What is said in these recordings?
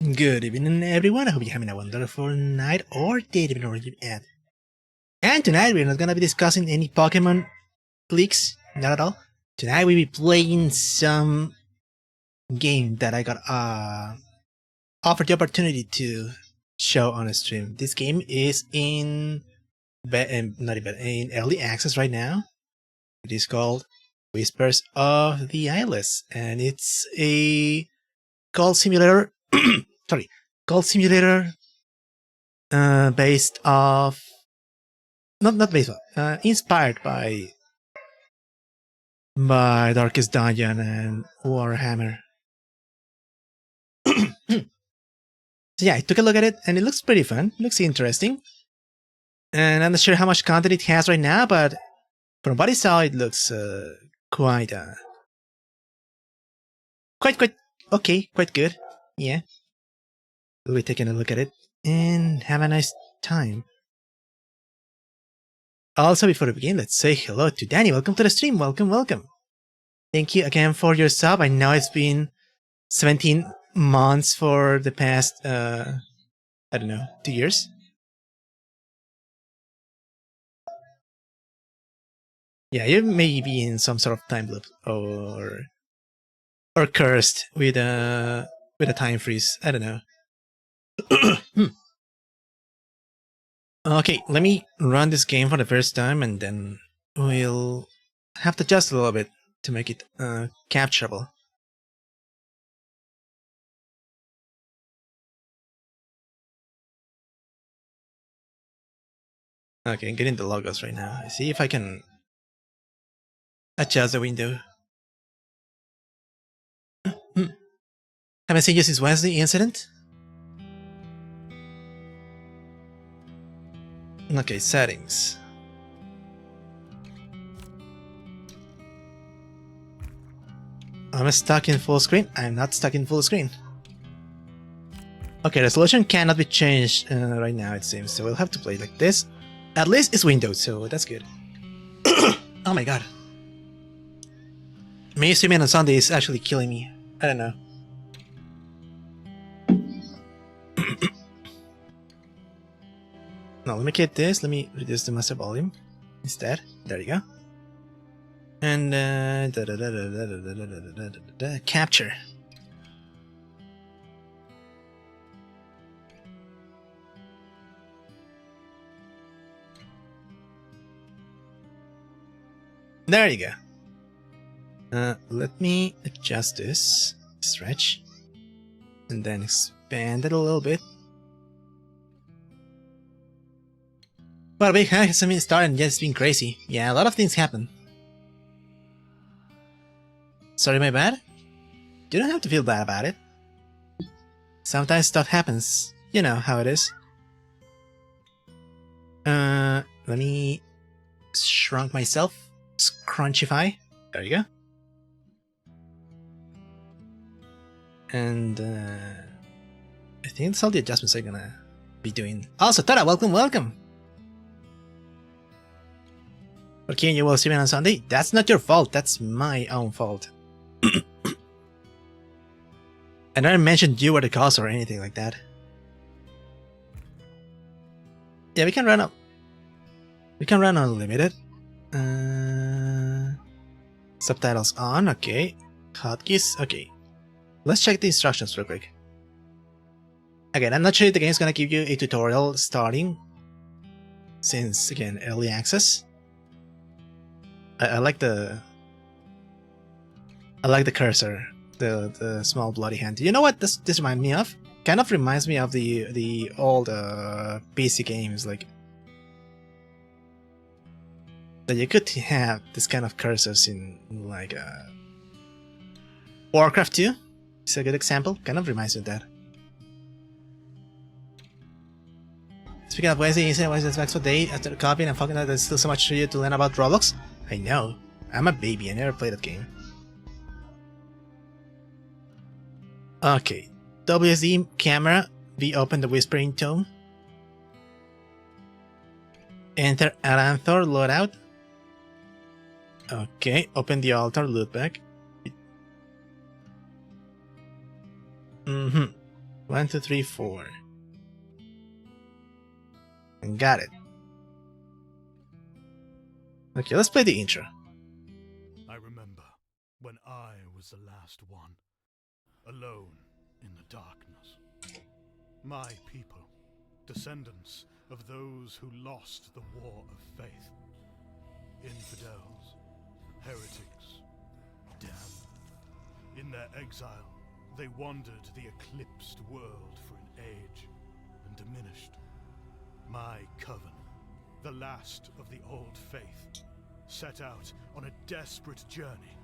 Good evening, everyone. I hope you're having a wonderful night or day, depending on where you're at. And tonight, we're not gonna be discussing any Pokemon leaks, not at all. Tonight, we'll be playing some game that I got offered the opportunity to show on a stream. This game is in in early access right now. It is called Whispers of the Eyeless, and it's a call simulator. Sorry, call simulator based off not based off, inspired by Darkest Dungeon and Warhammer. So yeah, I took a look at it and it looks pretty fun. It looks interesting. And I'm not sure how much content it has right now, but from what I saw, it looks quite okay, quite good. Yeah. We'll be taking a look at it and have a nice time. Also, before we begin, let's say hello to Danny. Welcome to the stream. Welcome. Thank you again for your sub. I know it's been 17 months for the past, I don't know, 2 years. Yeah, you may be in some sort of time loop or cursed with a time freeze. I don't know. Okay, let me run this game for the first time and then we'll have to adjust a little bit to make it capturable. Okay, I'm getting the logos right now. See if I can adjust the window. Haven't seen you since Wednesday incident? Okay, settings. I'm stuck in full screen. I'm not stuck in full screen. Okay, resolution cannot be changed right now, it seems, so we'll have to play like this. At least it's Windows, so that's good. Oh my god. Me streaming on Sunday is actually killing me. I don't know. No, let me get this. Let me reduce the master volume instead. There you go. And capture. There you go. Let me adjust this. Stretch. And then expand it a little bit. Well, big hack has been started and just been crazy. Yeah, a lot of things happen. Sorry, my bad? You don't have to feel bad about it. Sometimes stuff happens. You know how it is. Let me shrunk myself. Scrunchify. There you go. And I think that's all the adjustments I'm gonna be doing. Also, Tara, welcome. Okay, you will see me on Sunday. That's not your fault. That's my own fault. I never mentioned you were the cause or anything like that. Yeah, we can run up. We can run unlimited. Subtitles on. Okay. Hotkeys. Okay. Let's check the instructions real quick. Again, I'm not sure if the game is gonna give you a tutorial starting, since again early access. I like the cursor, the small bloody hand. You know what this reminds me of? Kind of reminds me of the old PC games, like that you could have this kind of cursors in like Warcraft 2. It's a good example. Kind of reminds me of that. Speaking of Wednesday, Wednesday's Max for day after the copy, and I'm fucking out. There's still so much for you to learn about Roblox. I know. I'm a baby. I never played that game. Okay. WSD camera. We open the Whispering Tome. Enter Aranthor loadout. Okay. Open the altar loot bag. 1, 2, 3, 4. And got it. Okay, let's play the intro. I remember when I was the last one, alone in the darkness. My people, descendants of those who lost the war of faith. Infidels, heretics, damned. In their exile, they wandered the eclipsed world for an age and diminished. My coven, the last of the old faith, set out on a desperate journey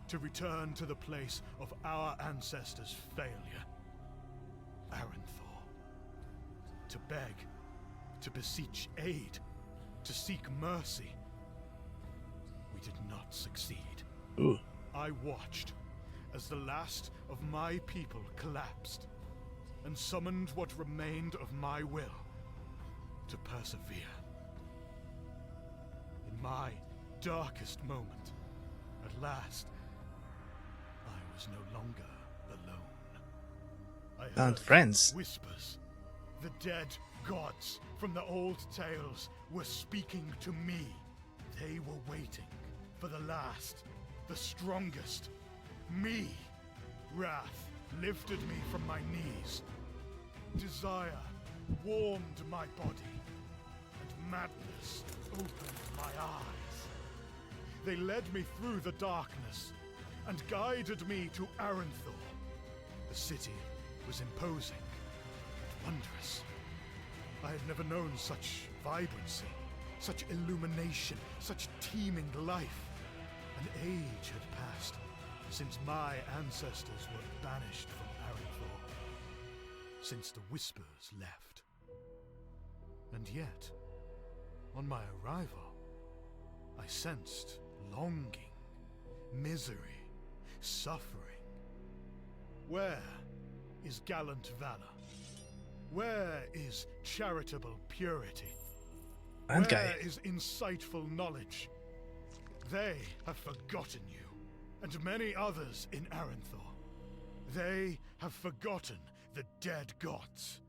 to return to the place of our ancestors' failure, Aranthor. To beg, to beseech aid, to seek mercy. We did not succeed. Ooh. I watched as the last of my people collapsed and summoned what remained of my will to persevere. In my darkest moment, at last, I was no longer alone. I Found heard friends. whispers. The dead gods from the old tales were speaking to me. They were waiting for the last, the strongest, me. Wrath lifted me from my knees. Desire warmed my body, and madness opened my eyes. They led me through the darkness and guided me to Aranthor. The city was imposing and wondrous. I had never known such vibrancy, such illumination, such teeming life. An age had passed since my ancestors were banished from Aranthor, since the Whispers left. And yet, on my arrival, I sensed longing, misery, suffering. Where is gallant valor? Where is charitable purity? Where is insightful knowledge? They have forgotten you, and many others in Aranthor. They have forgotten the dead gods.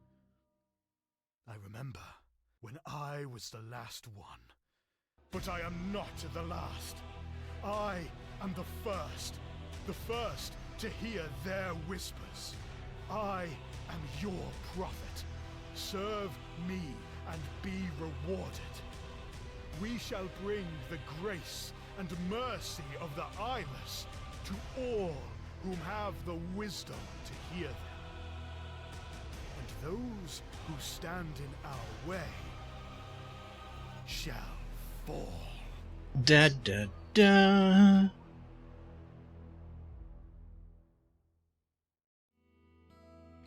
I remember when I was the last one. But I am not the last. I am the first to hear their whispers. I am your prophet. Serve me and be rewarded. We shall bring the grace and mercy of the Eyeless to all whom have the wisdom to hear them. And those who stand in our way shall fall. Da da da.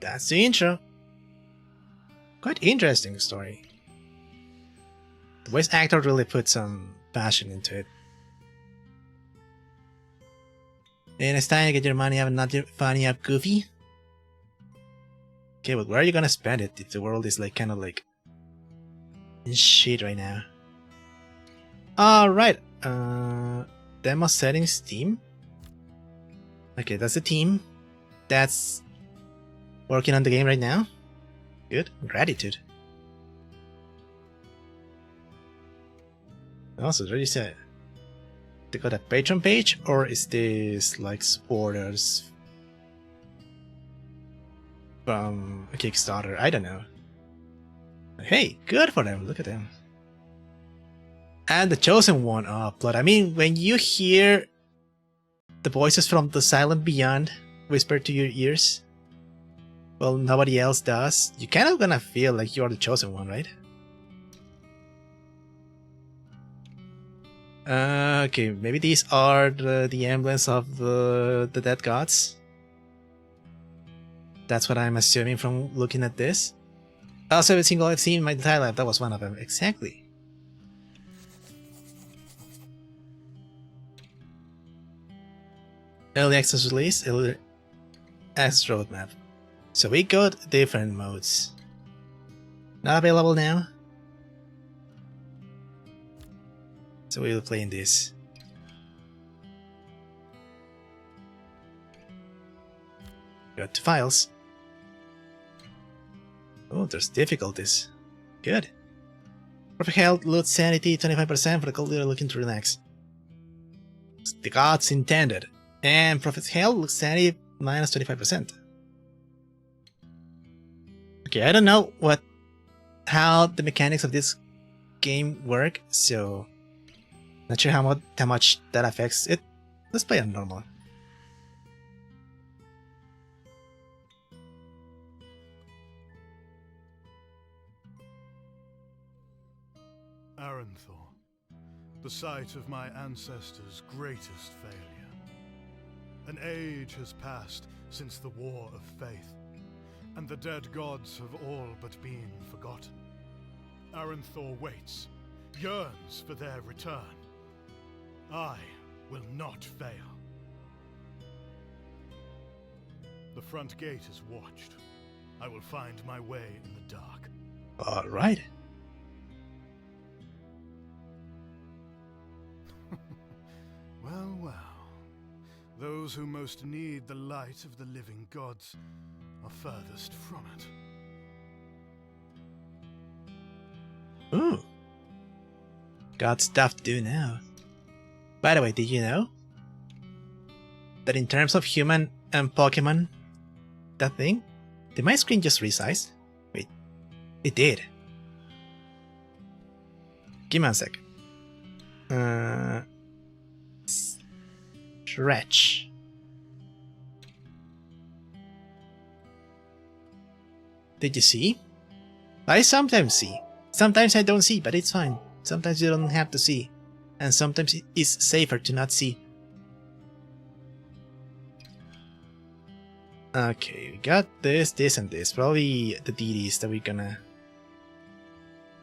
That's the intro. Quite interesting story. The voice actor really put some passion into it. And it's time to get your money up and not your funny up, Goofy. Okay, but where are you gonna spend it if the world is like kind of like in shit right now? Alright, demo settings team. Okay, that's the team that's working on the game right now. Good, gratitude. Also, what you said? They got a Patreon page, or is this like supporters from a Kickstarter? I don't know. Hey, good for them. Look at them. And the chosen one upload. I mean, when you hear the voices from the silent beyond whispered to your ears, well, nobody else does, you kind of gonna feel like you're the chosen one, right? Okay, maybe these are the emblems of the dead gods. That's what I'm assuming from looking at this. Also, every single I've seen in my entire life, that was one of them. Exactly. Early access release, early access roadmap. So we got different modes. Not available now. So we'll play in this. Go to files. Oh, there's difficulties. Good. Perfect health, loot, sanity, 25% for the cold leader looking to relax. The gods intended. And perfect health, loot, sanity, minus 25%. Okay, I don't know how the mechanics of this game work, so not sure how much that affects it. Let's play on normal. Aranthor, the site of my ancestors' greatest failure. An age has passed since the War of Faith, and the dead gods have all but been forgotten. Aranthor waits, yearns for their return. I will not fail. The front gate is watched. I will find my way in the dark. All right. Well, well. Those who most need the light of the living gods are furthest from it. Ooh. Got stuff to do now. By the way, did you know that in terms of human and Pokemon, that thing, did my screen just resize? Wait, it did. Give me a sec. Stretch. Did you see? I sometimes see. Sometimes I don't see, but it's fine. Sometimes you don't have to see. And sometimes it is safer to not see. Okay, we got this, this, and this. Probably the deities that we're gonna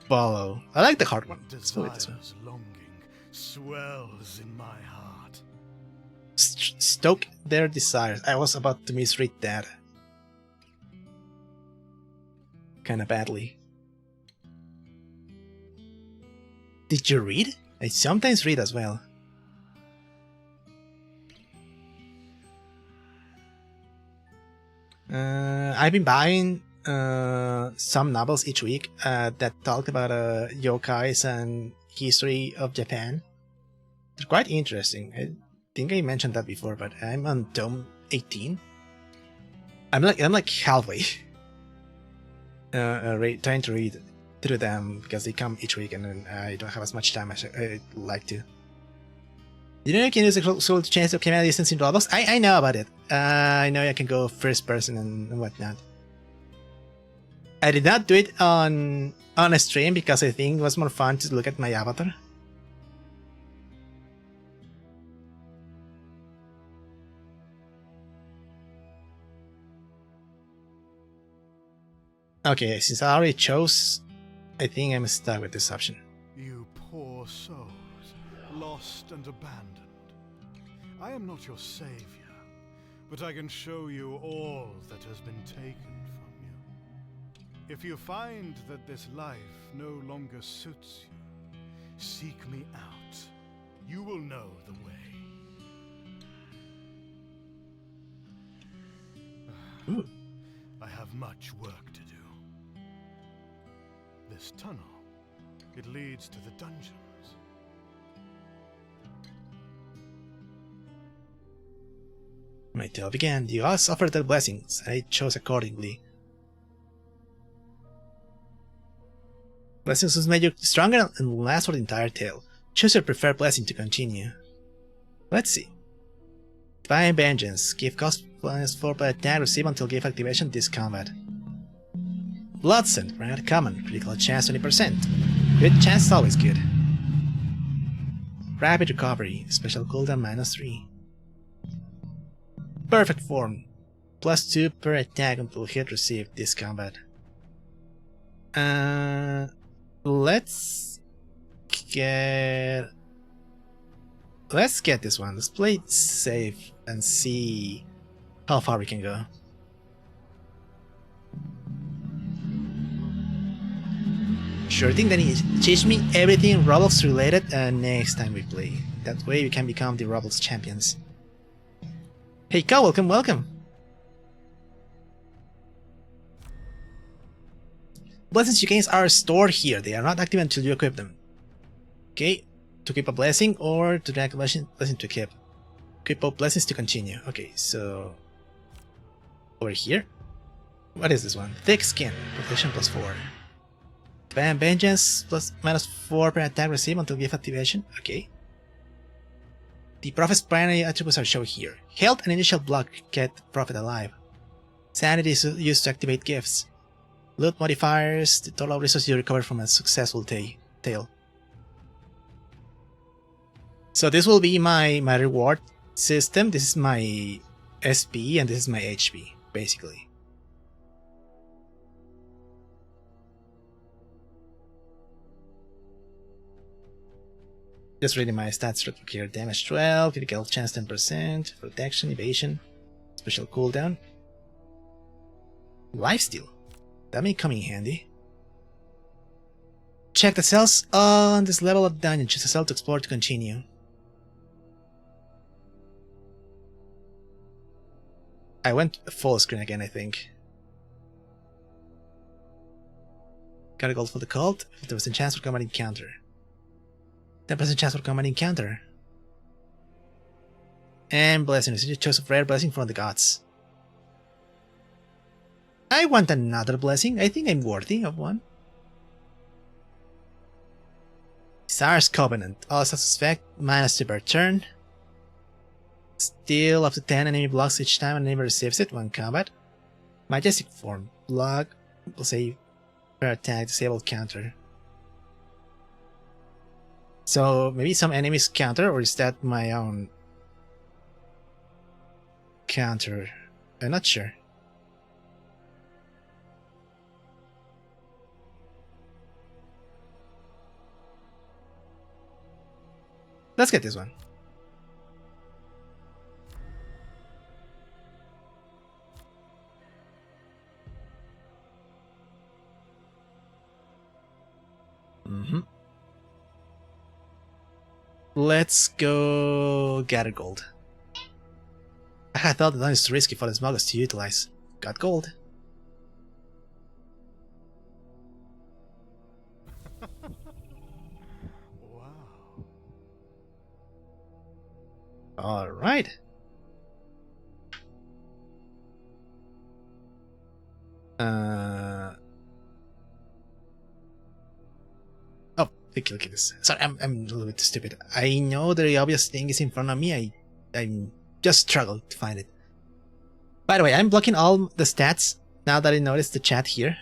follow. I like the hard one. Let's go with this one. Longing swells in my heart. Stoke their desires. I was about to misread that. Kinda badly. Did you read? I sometimes read as well. I've been buying some novels each week that talk about yokais and history of Japan. They're quite interesting. I think I mentioned that before, but I'm on tome 18. I'm like halfway. Trying to read through them because they come each week and then I don't have as much time as I'd like to. You know you can use the console to change the camera distance in Roblox? I know about it. I know I can go first person and whatnot. I did not do it on a stream because I think it was more fun to look at my avatar. Okay, since I already chose, I think I'm stuck with this option. You poor souls, lost and abandoned. I am not your savior, but I can show you all that has been taken from you. If you find that this life no longer suits you, seek me out. You will know the way. Ooh. I have much work to do. This tunnel, it leads to the dungeons. My tale began. The gods offered their blessings. I chose accordingly. Blessings was made you stronger and last for the entire tale. Choose your preferred blessing to continue. Let's see. Divine Vengeance. Give cost +4 per attack. Receive until give activation this combat. Bloodsend. Grant common. Critical chance 20%. Crit chance is always good. Rapid recovery. Special cooldown -3. Perfect form. +2 per attack until hit received this combat. Let's get this one. Let's play it safe and see how far we can go. Sure thing that he teach me everything Roblox related next time we play. That way we can become the Roblox champions. Hey Ka, welcome. Blessings you gain are stored here. They are not active until you equip them. Okay, to keep a blessing or to drag a blessing to equip. Equip both blessings to continue. Okay, so over here. What is this one? Thick skin. Protection +4. Bam, vengeance plus -4 per attack received until gift activation. Okay. The Prophet's primary attributes are shown here. Health and initial block kept the Prophet alive. Sanity is used to activate gifts. Loot modifiers, the total resources you recover from a successful tail. So this will be my reward system. This is my SP and this is my HP, basically. Just reading my stats real quick here. Damage 12, critical chance 10%, protection, evasion, special cooldown. Lifesteal. That may come in handy. Check the cells on this level of dungeon. Choose a cell to explore to continue. I went full screen again, I think. Got a gold for the cult. 50% chance for combat encounter. 10% chance for combat encounter. And blessing. Receive a choice of rare blessing from the gods. I want another blessing. I think I'm worthy of one. Tsar's Covenant. All suspect -2 per turn. Steal up to 10 enemy blocks each time an enemy receives it when combat. Majestic form. Block. We'll say per attack disabled counter. So maybe some enemies counter, or is that my own counter? I'm not sure. Let's get this one. Let's go gather gold. I thought that was too risky for the smugglers to utilize. Got gold. Wow. Alright. Oh, look at this. Sorry, I'm a little bit stupid. I know the obvious thing is in front of me. I just struggled to find it. By the way, I'm blocking all the stats now that I noticed the chat here.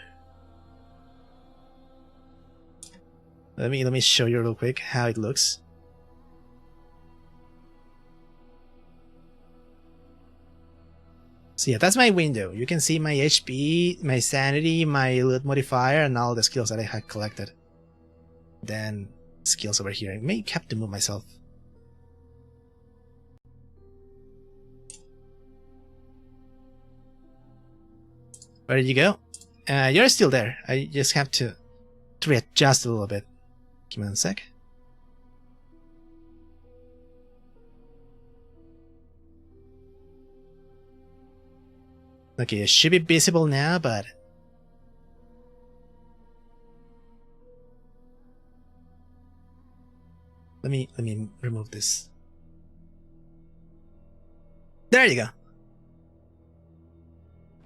Let me show you real quick how it looks. So yeah, that's my window. You can see my HP, my sanity, my loot modifier, and all the skills that I had collected. Then skills over here. I may have to move myself. Where did you go? You're still there. I just have to readjust a little bit. Give me 1 sec. Okay, it should be visible now, but let me remove this. There you go.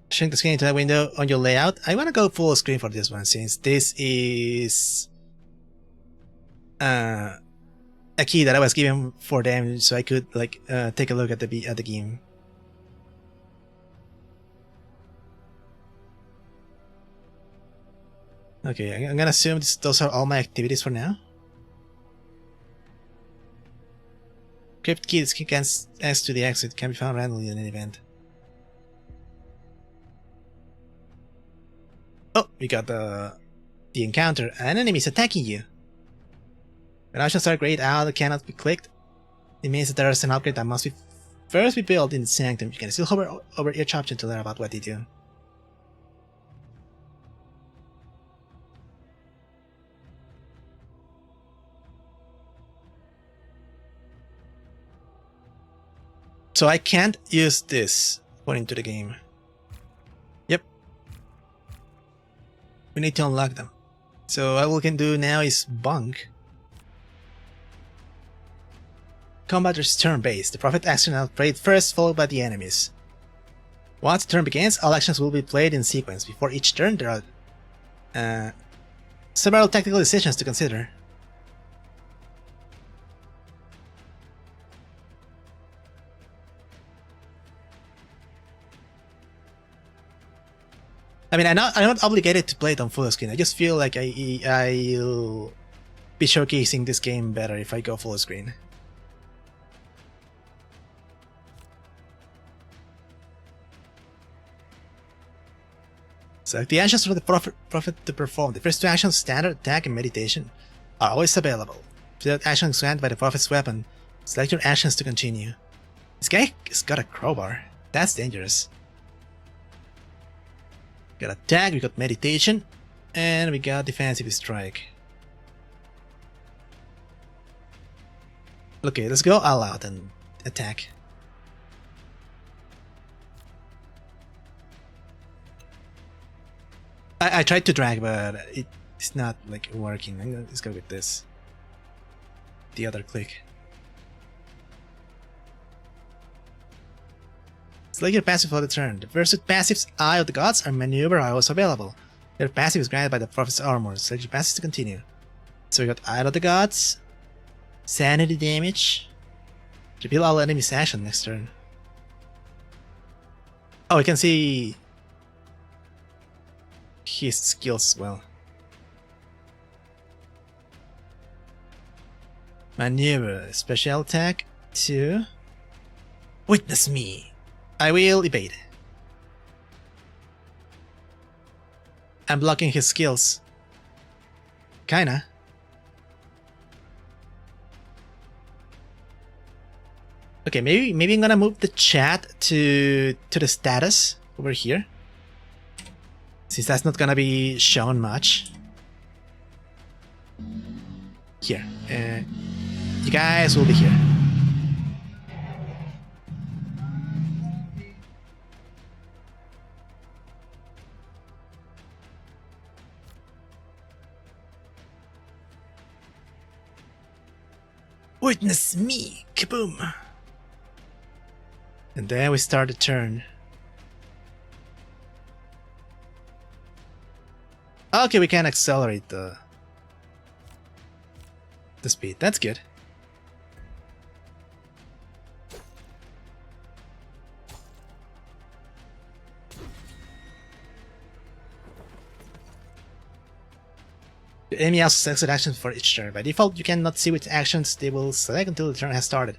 Shrink the screen into that window on your layout. I want to go full screen for this one, since this is a key that I was given for them, so I could like take a look at the game. Okay, I'm gonna assume those are all my activities for now. Crypt key S to the exit can be found randomly in an event. Oh, we got the encounter. An enemy is attacking you. When options are grayed out that cannot be clicked, it means that there is an upgrade that must first be built in the Sanctum. You can still hover over each option to learn about what they do. So I can't use this going into the game. Yep. We need to unlock them. So all we can do now is bunk. Combat is turn-based. The Prophet action is played first, followed by the enemies. Once the turn begins, all actions will be played in sequence. Before each turn, there are several tactical decisions to consider. I mean, I'm not obligated to play it on full screen. I just feel like I'll be showcasing this game better if I go full screen. Select the actions for the Prophet to perform. The first two actions, standard, attack, and meditation, are always available. Select actions granted by the Prophet's weapon. Select your actions to continue. This guy has got a crowbar. That's dangerous. We got attack, we got meditation, and we got defensive strike. Okay, let's go all out and attack. I tried to drag, but it's not like working. Let's go with this. The other click. Select your passive for the turn. The first passives, Eye of the Gods, and Maneuver are also available. Your passive is granted by the Prophet's armor. Select your passive to continue. So we got Eye of the Gods, Sanity damage, reveal all enemies' action next turn. Oh, we can see his skills as well. Maneuver, special attack, 2. Witness me. I will evade. I'm blocking his skills. Kinda. Okay, maybe I'm gonna move the chat to the status over here, since that's not gonna be shown much. Here, you guys will be here. Witness me! Kaboom! And then we start the turn. Okay, we can accelerate the speed. That's good. The enemy also selects actions for each turn. By default, you cannot see which actions they will select until the turn has started.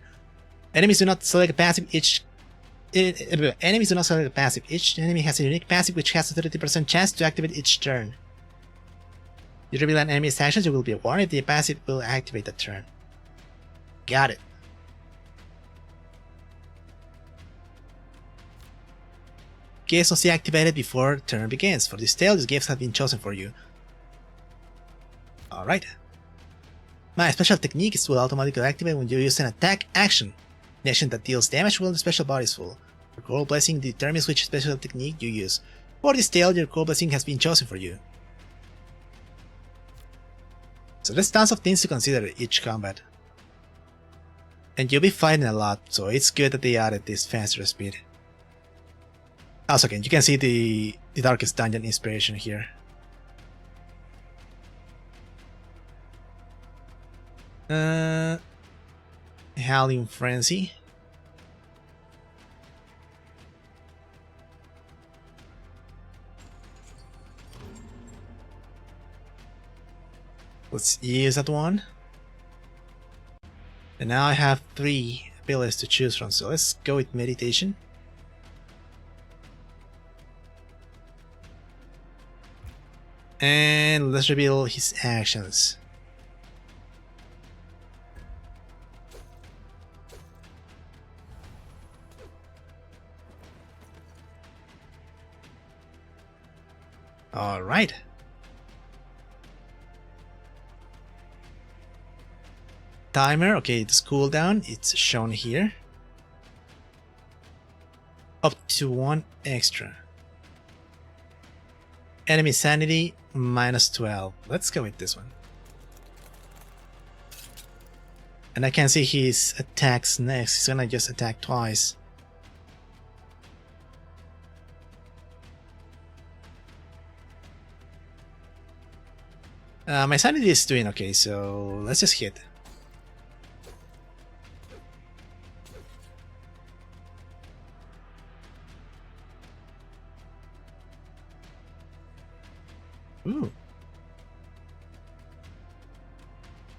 Enemies do not select a passive each. Enemies do not select a passive. Each enemy has a unique passive which has a 30% chance to activate each turn. You reveal an enemy's actions, you will be warned if the passive will activate that turn. Got it. Gifts must be activated before turn begins. For this tale, these gifts have been chosen for you. Alright. My special technique is to automatically activate when you use an attack action. An action that deals damage while the special bar is full. Your core blessing determines which special technique you use. For this tale, your core blessing has been chosen for you. So there's tons of things to consider each combat. And you'll be fighting a lot, so it's good that they added this faster speed. Also, again, you can see the Darkest Dungeon inspiration here. Howling Frenzy. Let's use that one. And now I have 3 abilities to choose from, so let's go with Meditation. And let's reveal his actions. Alright. Timer, okay, it's cooldown, it's shown here. Up to 1 extra. Enemy sanity -12. Let's go with this one. And I can see his attacks next. He's gonna just attack twice. My sanity is doing okay, so let's just hit. Ooh.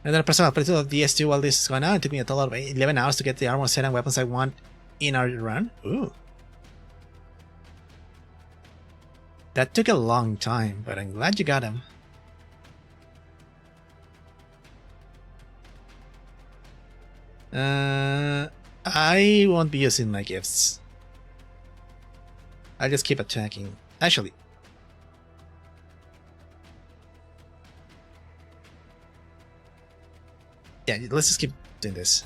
Another personal playthrough of DS2 while this is going on. It took me a total of 11 hours to get the armor set and weapons I want in our run. Ooh. That took a long time, but I'm glad you got him. I won't be using my gifts. I'll just keep attacking. Actually, yeah, let's just keep doing this.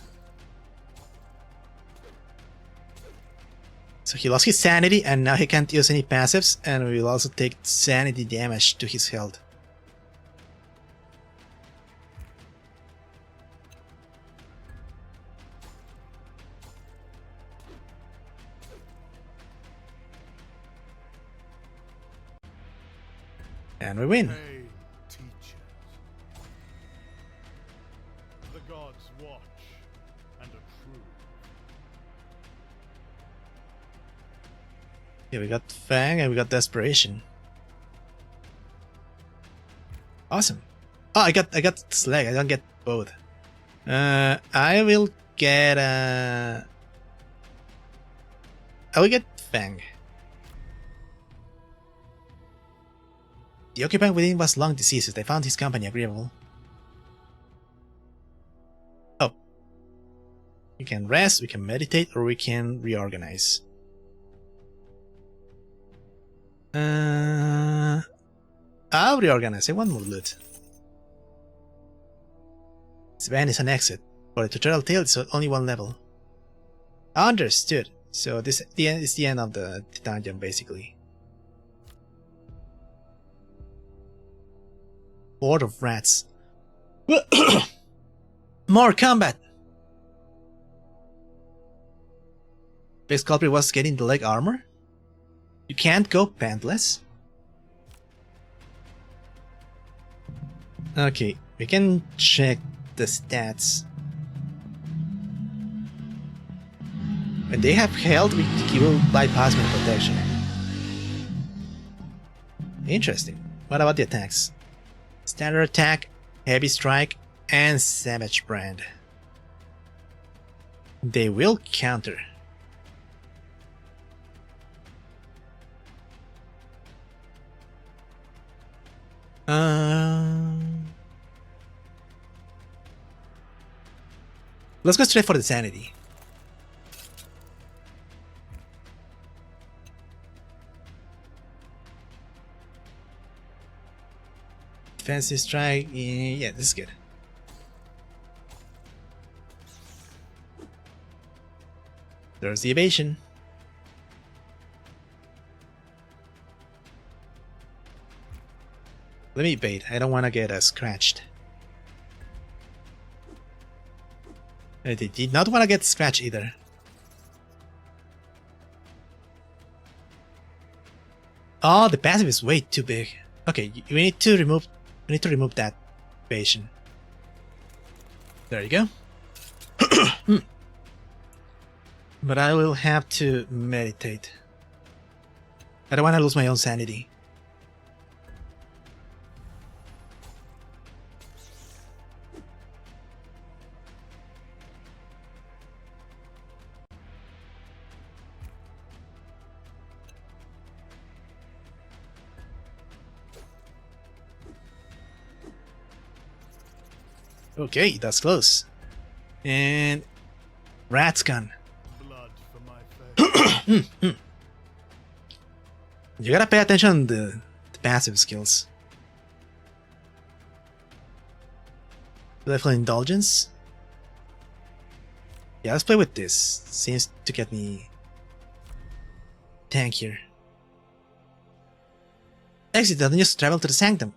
So he lost his sanity and now he can't use any passives, and we will also take sanity damage to his health. And we win. Hey, teachers. The gods watch and approve. Yeah, we got Fang and we got Desperation. Awesome. Oh, I got Slag. I don't get both. I will get I will get Fang. The occupant within was long deceased. I found his company agreeable. Oh. We can rest, we can meditate, or we can reorganize. I'll reorganize. I want more loot. This van is an exit. For the tutorial tale, it's only one level. Understood. So this is the end of the dungeon, basically. Horde of rats. More combat! Base culprit was getting the leg armor? You can't go pantless? Okay, we can check the stats. When they have health, we will bypass my protection. Interesting. What about the attacks? Standard attack, heavy strike, and savage brand. They will counter. Let's go straight for the sanity. Defensive strike, yeah, this is good. There's the evasion. Let me bait, I don't want to get scratched. They did not want to get scratched either. Oh, the passive is way too big. Okay, we need to remove that evasion. There you go. But I will have to meditate. I don't want to lose my own sanity. Okay, that's close. And rat's gun. Blood for my face. You gotta pay attention to the passive skills. Level indulgence. Yeah, let's play with this. Seems to get me tankier. Exit the dungeons to travel to the Sanctum.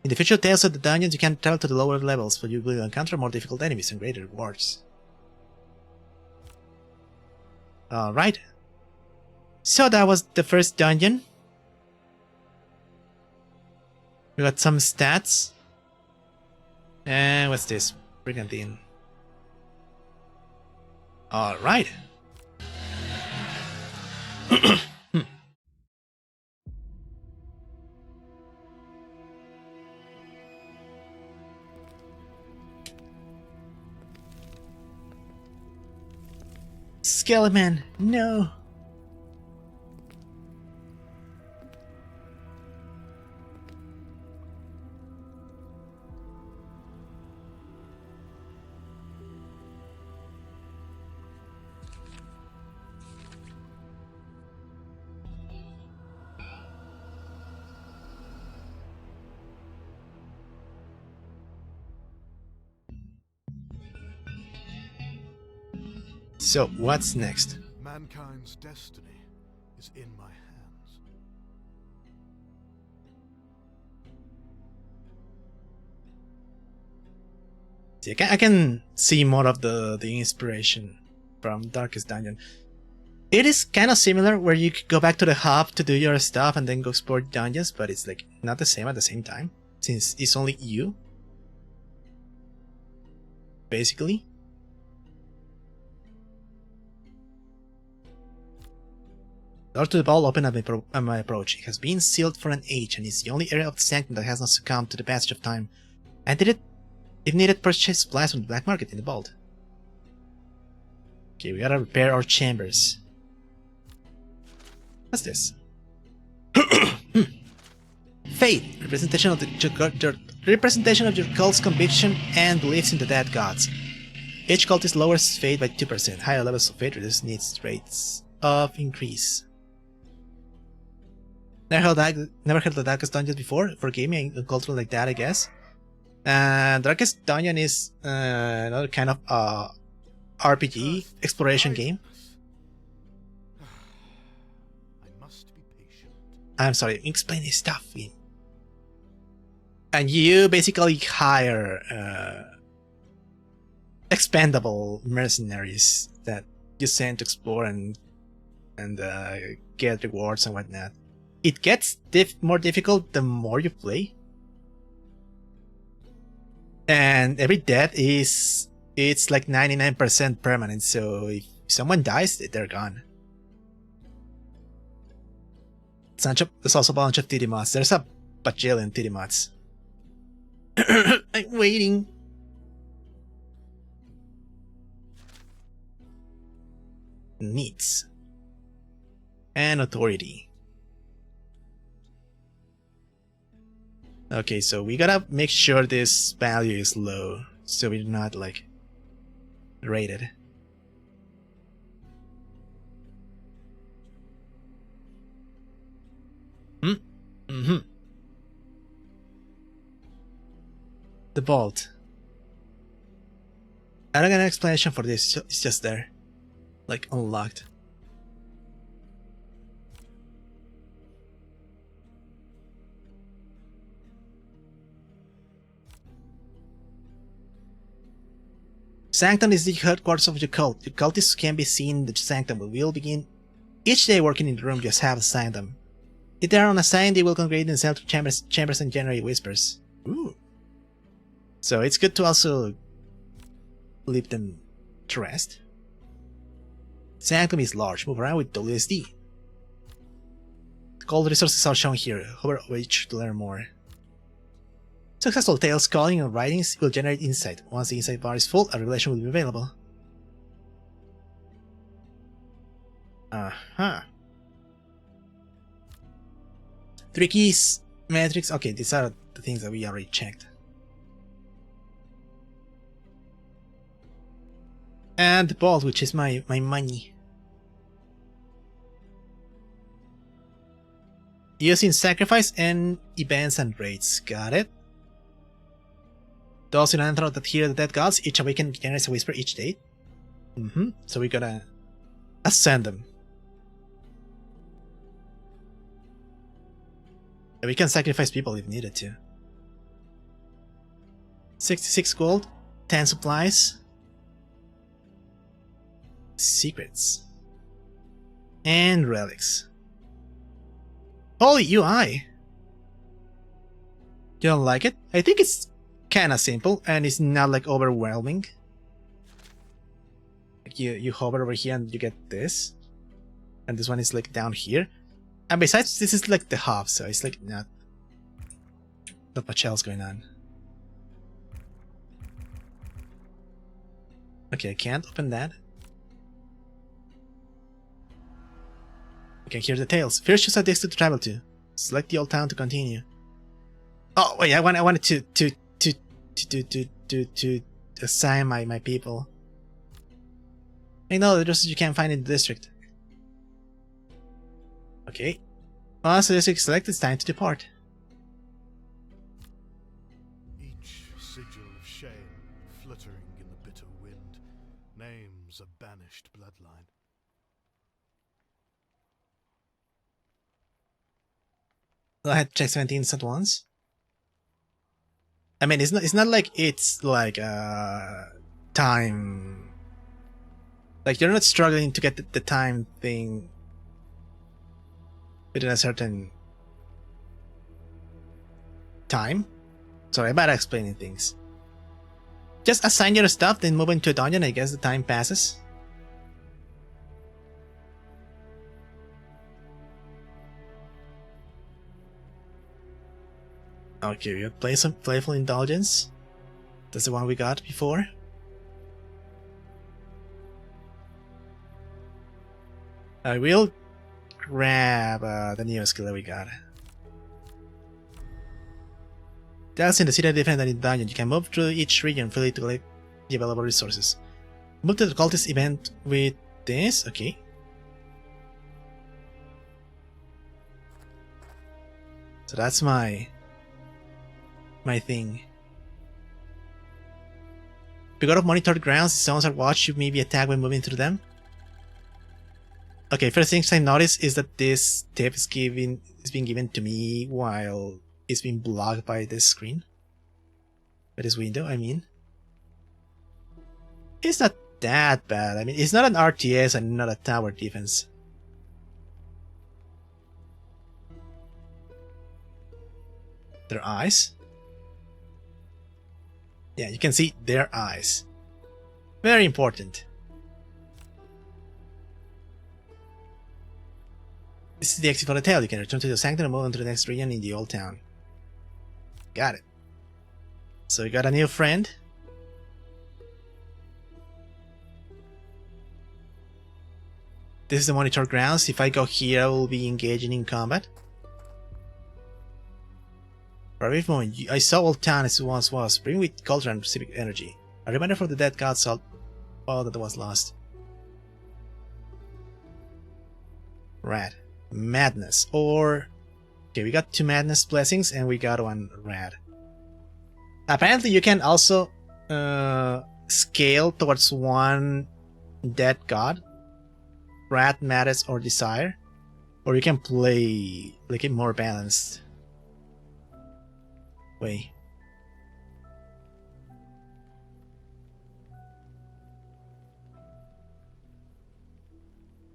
In the future tales of the dungeons, you can travel to the lower levels, but you will encounter more difficult enemies and greater rewards. Alright. So that was the first dungeon. We got some stats. And what's this? Brigantine. Alright. Skeleton, no. So, what's next? Mankind's destiny is in my hands. See, I can see more of the inspiration from Darkest Dungeon. It is kind of similar, where you could go back to the hub to do your stuff and then go explore dungeons, but it's like not the same at the same time, since it's only you, basically. The door to the ball opened at my approach. It has been sealed for an age, and is the only area of the sanctum that has not succumbed to the passage of time. And did it, if needed, purchase supplies from the black market in the vault. Okay, we gotta repair our chambers. What's this? Fate, representation of your cult's conviction and beliefs in the dead gods. Each cultist lowers fate by 2%. Higher levels of fate reduce needs rates of increase. Never heard of the Darkest Dungeon before. Forgive me, a culture like that, I guess. Darkest Dungeon is another kind of RPG exploration game. I must be patient. I'm sorry, explain this stuff. And you basically hire expendable mercenaries that you send to explore and get rewards and whatnot. It gets more difficult the more you play, and every death it's like 99% permanent. So if someone dies, they're gone. There's also a bunch of titty mods. There's a bajillion titty mods. I'm waiting. Needs and authority. Okay, so we gotta make sure this value is low, so we're not like rated. The vault. I don't got an explanation for this, it's just there. Like, unlocked. Sanctum is the headquarters of your cult. Your cultists can be seen in the Sanctum, but will begin each day working in the room you have assigned them. If they are unassigned, they will congregate in central chambers and generate whispers. Ooh. So it's good to also leave them to rest. Sanctum is large. Move around with WSD. Call resources are shown here. Hover over each to learn more. Successful tales, calling, and writings will generate insight. Once the insight bar is full, a revelation will be available. Uh-huh. 3 keys, metrics. Okay, these are the things that we already checked. And the vault, which is my money. Using sacrifice and events and raids. Got it. Those in Anthrop that hear the dead gods, each awaken generates a whisper each day. So we gotta ascend them. We can sacrifice people if needed to. 66 gold, 10 supplies, secrets, and relics. Holy UI! You don't like it? I think it's kinda simple and it's not like overwhelming. Like you hover over here and you get this. And this one is like down here. And besides, this is like the hub, so it's like not much else going on. Okay, I can't open that. You can hear the tales. First choose a district to travel to. Select the old town to continue. Oh wait, I wanted to assign my people. I know the addresses you can't find in the district. Okay. Once the district is selected, it's time to depart. Each sigil of shame fluttering in the bitter wind, names a banished bloodline. I had to check 17 at once. I mean, it's not like it's like time. Like you're not struggling to get the time thing within a certain time. Sorry about explaining things. Just assign your stuff, then move into a dungeon. I guess the time passes. Okay, we'll play some Playful Indulgence. That's the one we got before. I will grab the new skill that we got. That's in the city defense and in the dungeon. You can move through each region freely to collect the available resources. Move to the cultist event with this. Okay. So that's my thing. Because of monitored grounds, if zones are watched, you may be attacked when moving through them. Okay, first thing I noticed is that this tip is being given to me while it's being blocked by this screen. By this window, I mean. It's not that bad. I mean, it's not an RTS and not a tower defense. Their eyes? Yeah, you can see their eyes. Very important. This is the exit for the tail. You can return to the sanctum and move on to the next region in the old town. Got it. So we got a new friend. This is the monitor grounds. If I go here, I will be engaging in combat. For a brief moment, I saw old town as it once was, bring with culture and civic energy. A reminder for the dead gods all that was lost. Rad. Madness. Or... okay, we got 2 madness blessings and we got 1 rad. Apparently you can also scale towards 1 dead god. Rad, madness, or desire. Or you can play like a more balanced way.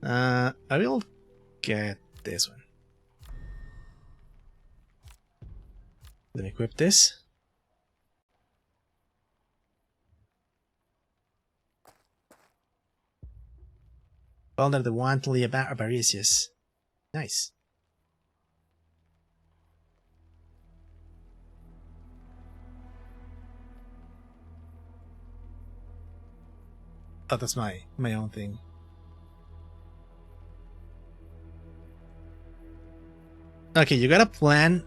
I will get this one. Let me equip this. Under the Wantly Avaricious. Nice. Oh, that's my own thing. Okay, you gotta plan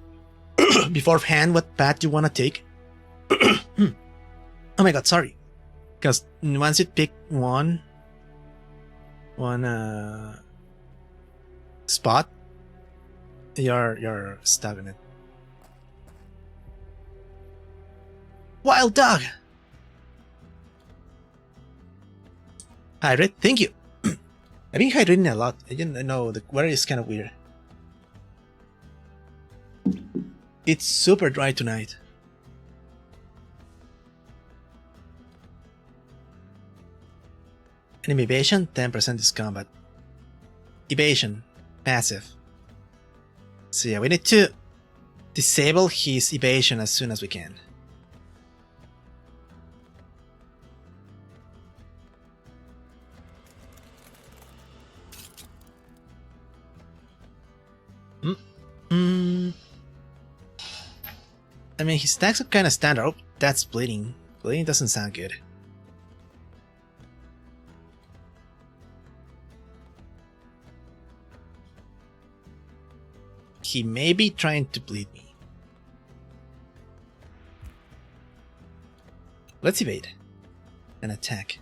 beforehand what path you wanna take. Oh my god, sorry. Because once you pick one spot, you're stuck in it. Wild dog! Hydrate, thank you. I've been hydrating a lot. I didn't know the weather is kind of weird. It's super dry tonight. Enemy evasion, 10% is combat. Evasion, passive. So yeah, we need to disable his evasion as soon as we can. I mean, his attacks are kind of standard. Oh, that's bleeding. Bleeding doesn't sound good. He may be trying to bleed me. Let's evade and attack.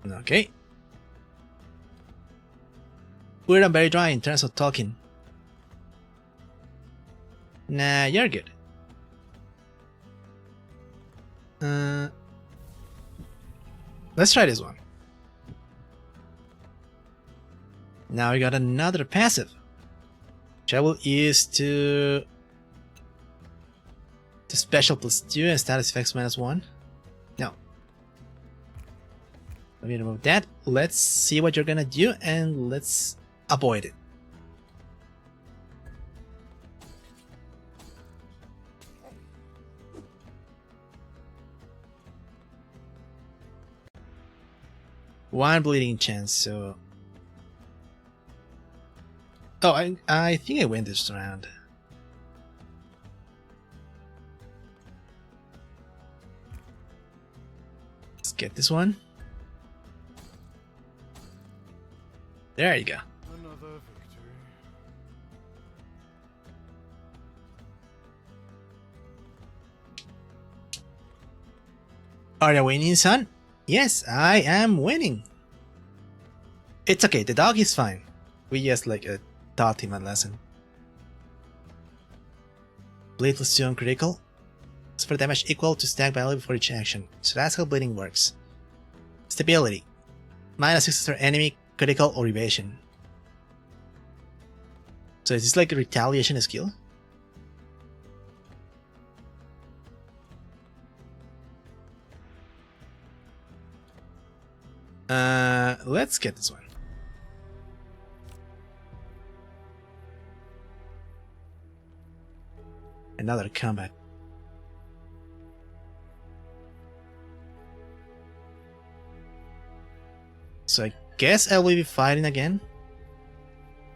Okay. We're very dry in terms of talking. Nah, you're good. Let's try this one. Now we got another passive, which I will use to special +2 and status effects -1. No. Let me remove that. Let's see what you're gonna do and let's avoid it. One bleeding chance, so... Oh, I think I win this round. Let's get this one. There you go. Another victory. Are you winning, son? Yes, I am winning. It's okay, the dog is fine. We just taught him a lesson. Bleed +2 on critical. It's for damage equal to stack value before each action. So that's how bleeding works. Stability. -6 for enemy, critical, or evasion. So is this like a retaliation skill? Let's get this one. Another combat. So I guess I will be fighting again.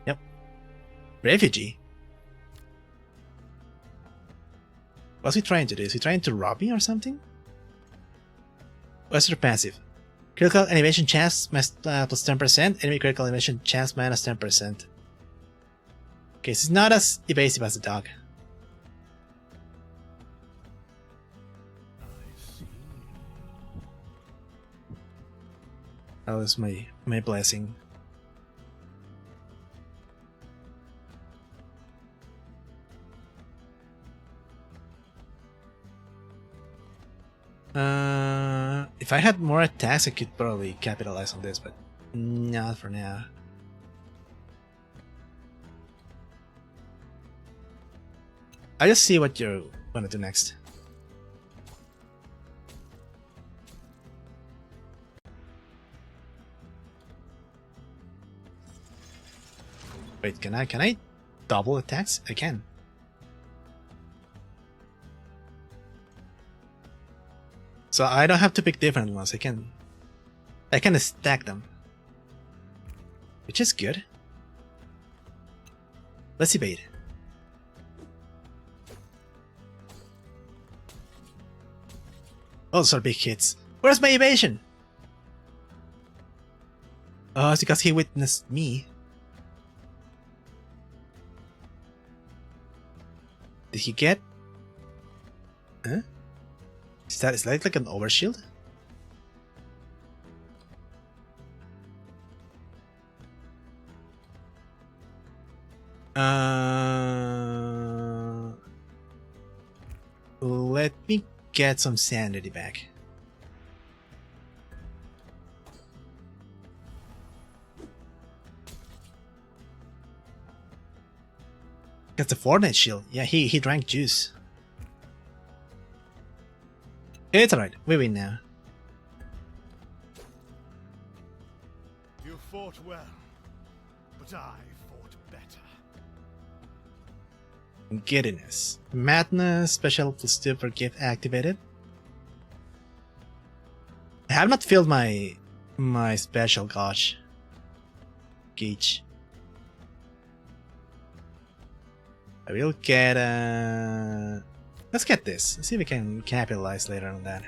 Yep. Refugee. What's he trying to do? Is he trying to rob me or something? What's your passive? Critical animation chance +10%, enemy critical animation chance -10%. Okay, so it's not as evasive as the dog. That was my blessing. If I had more attacks, I could probably capitalize on this, but not for now. I just see what you're gonna do next. Wait, can I double attacks? I can. So I don't have to pick different ones. I can stack them, which is good. Let's evade. Oh, those are big hits. Where's my evasion? Oh, it's because he witnessed me. Did he get? Huh? Is that like an overshield? Let me get some sanity back. That's the Fortnite shield. Yeah, he drank juice. It's alright, we win now. You fought well, but I fought better. Giddiness. Madness, special plus 2 per gift activated. I have not filled my special gauge. I will get let's get this. Let's see if we can capitalize later on that.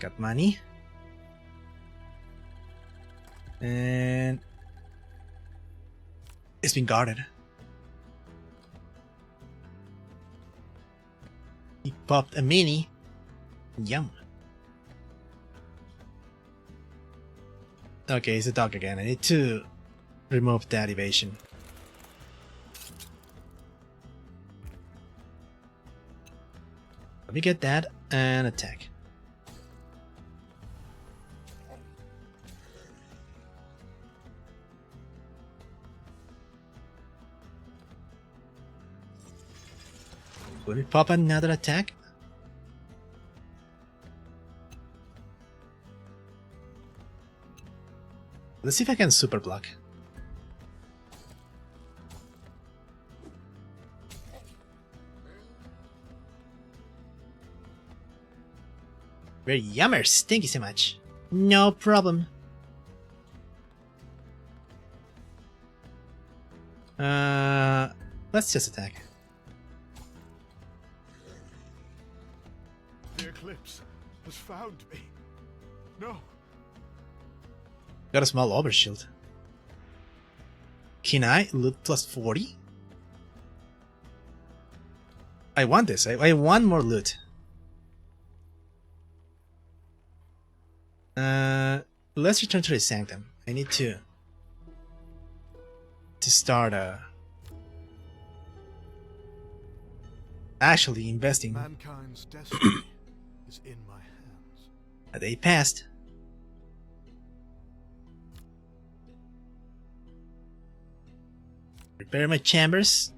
Got money. And it's been guarded. He popped a mini. Yum. Okay, it's a dog again. I need to remove that evasion. Let me get that and attack. Will we pop another attack? Let's see if I can super block. Very yummers, thank you so much. No problem. Let's just attack. The eclipse has found me. No. Got a small overshield. Can I loot plus 40? I want this. I want more loot. Let's return to the sanctum. I need to start actually investing. Mankind's destiny is in my hands. A day passed. Repair my chambers.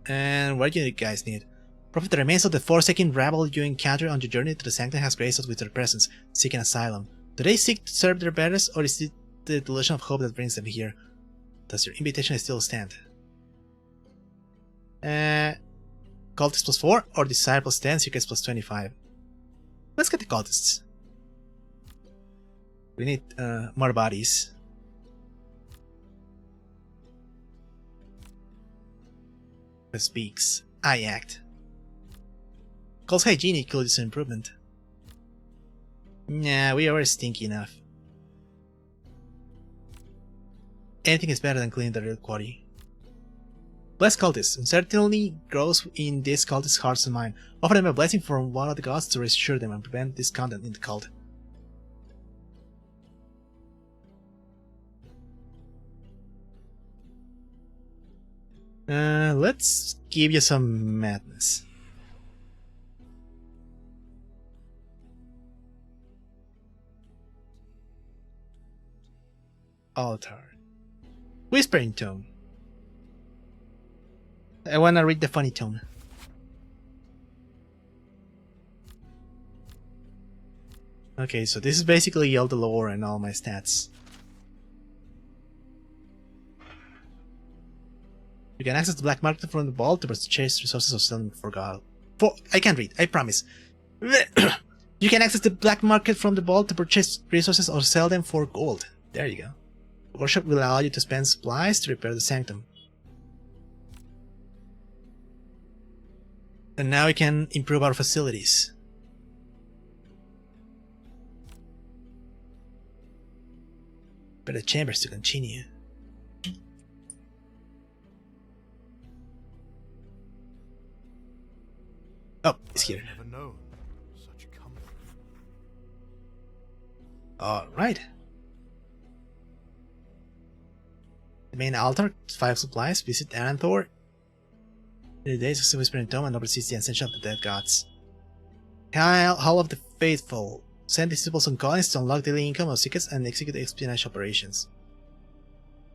And what do you guys need? Profit the remains of the forsaken rabble you encounter on your journey to the sanctum has graced us with their presence, seeking asylum. Do they seek to serve their betters, or is it the delusion of hope that brings them here? Does your invitation still stand? Cultists plus 4 or Desire plus 10, Secrets plus 25. Let's get the cultists. We need more bodies. Speaks. I act. Calls hygiene includes improvement. Nah, we are stinky enough. Anything is better than cleaning the real quarry. Bless cultists. Uncertainty grows in these cultists' hearts and mind. Offer them a blessing from one of the gods to reassure them and prevent discontent in the cult. Let's give you some madness. Altar. Whispering tone. I wanna read the funny tone. Okay, so this is basically all the lore and all my stats. You can access the black market from the vault to purchase resources or sell them for gold. I can't read, I promise. You can access the black market from the vault to purchase resources or sell them for gold. There you go. The workshop will allow you to spend supplies to repair the sanctum. And now we can improve our facilities. But the chambers to continue. Oh, it's here. I've never known such comfort. Alright. The main altar, 5 supplies, visit Aranthor. In the days of the Whispering Tome and oversees the ascension of the dead gods. Hall of the Faithful. Send disciples on colonies to unlock daily income of secrets and execute espionage operations.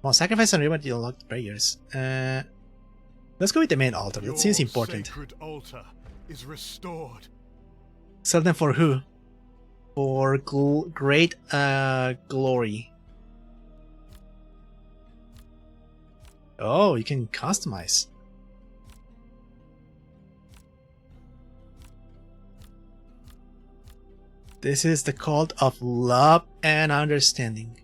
Well, sacrifice and reward the unlocked prayers. Let's go with the main altar. That seems important. Your sacred altar is restored. Sell them for who? For great glory. Oh, you can customize. This is the cult of love and understanding.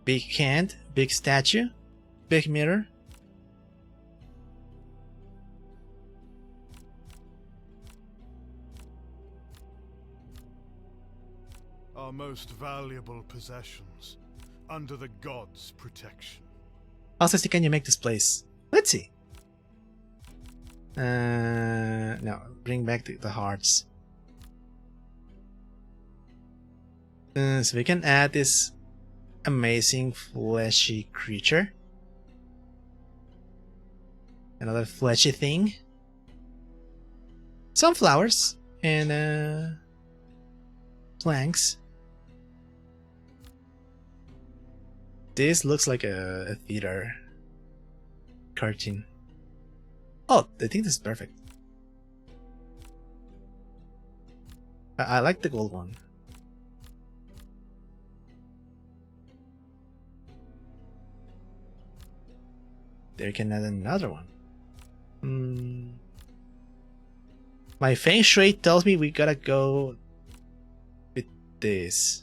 Big hand, big statue, big mirror. Our most valuable possessions, under the gods' protection. How sexy can you make this place? Let's see. No, bring back the hearts. So we can add this amazing fleshy creature. Another fleshy thing. Some flowers and planks. This looks like a theater cartoon. Oh, I think this is perfect. I like the gold one. There you can add another one. My feng shui tells me we gotta go with this.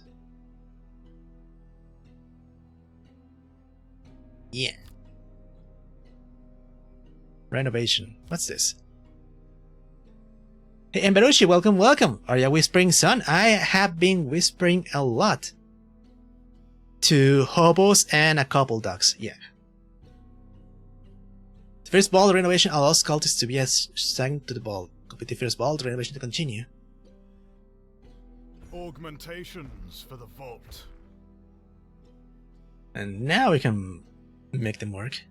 Yeah. Renovation. What's this? Hey, Emberushi, welcome, welcome. Are you whispering, son? I have been whispering a lot. To hobos and a couple ducks. Yeah. The first ball renovation allows cultists to be assigned to the ball. Complete the first ball, the renovation to continue. Augmentations for the vault. And now we can make them work.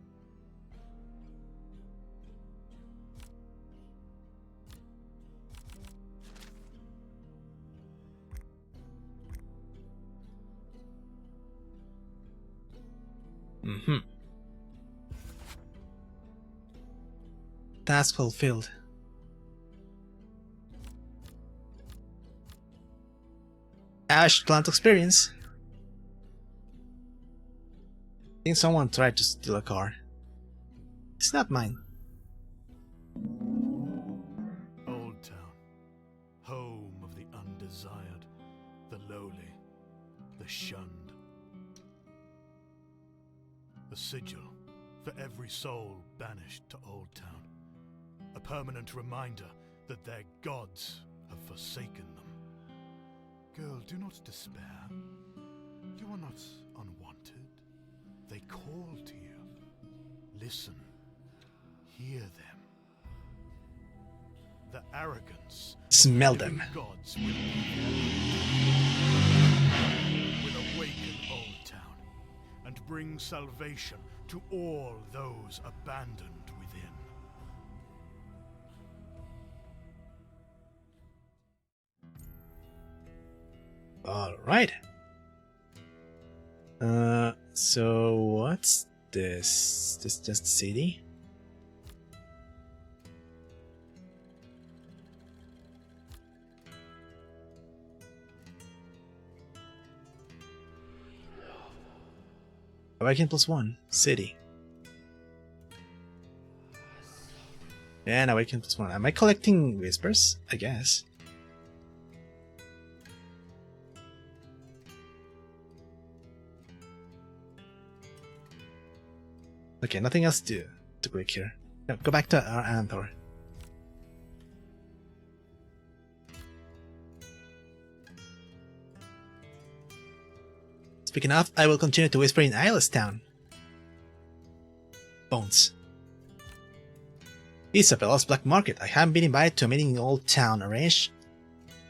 Task fulfilled. Ash plant experience. I think someone tried to steal a car. It's not mine. Old Town, home of the undesired, the lowly, the shunned. A sigil for every soul banished to Old Town. A permanent reminder that their gods have forsaken them. Girl, do not despair. You are not unwanted. They call to you. Listen. Hear them. The arrogance. Smell them. Gods will awaken Old Town and bring salvation to all those abandoned within. Alright. So what's this? This just city? Awaken +1, city. And awaken +1. Am I collecting whispers? I guess. Okay, nothing else to click here. No, go back to our Anthor. Speaking of, I will continue to whisper in Eyeless Town. Bones. Isabel's Black Market. I haven't been invited to a meeting in Old Town arranged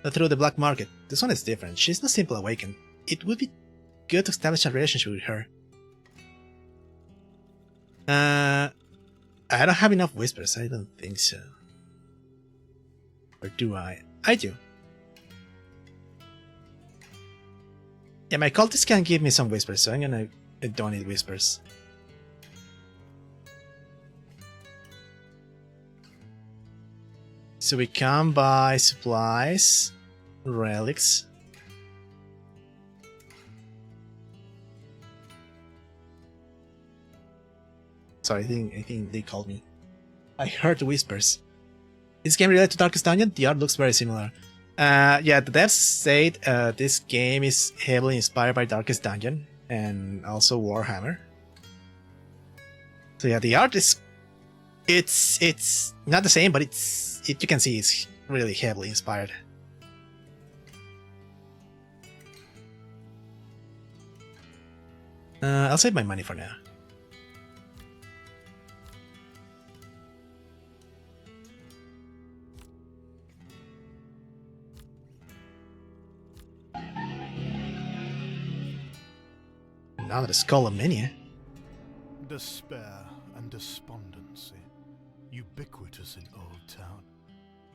through the Black Market. This one is different. She's not simply awakened. It would be good to establish a relationship with her. I don't have enough whispers. I don't think so. Or do I? I do. Yeah, my cultists can give me some whispers, so I'm gonna donate whispers. So we can buy supplies, relics. Sorry, I think they called me. I heard the whispers. Is this game related to Darkest Dungeon? The art looks very similar. Yeah, the devs said this game is heavily inspired by Darkest Dungeon and also Warhammer. So yeah, the art is it's not the same, but you can see it's really heavily inspired. I'll save my money for now. Another skull of mania. Despair and despondency, ubiquitous in Old Town.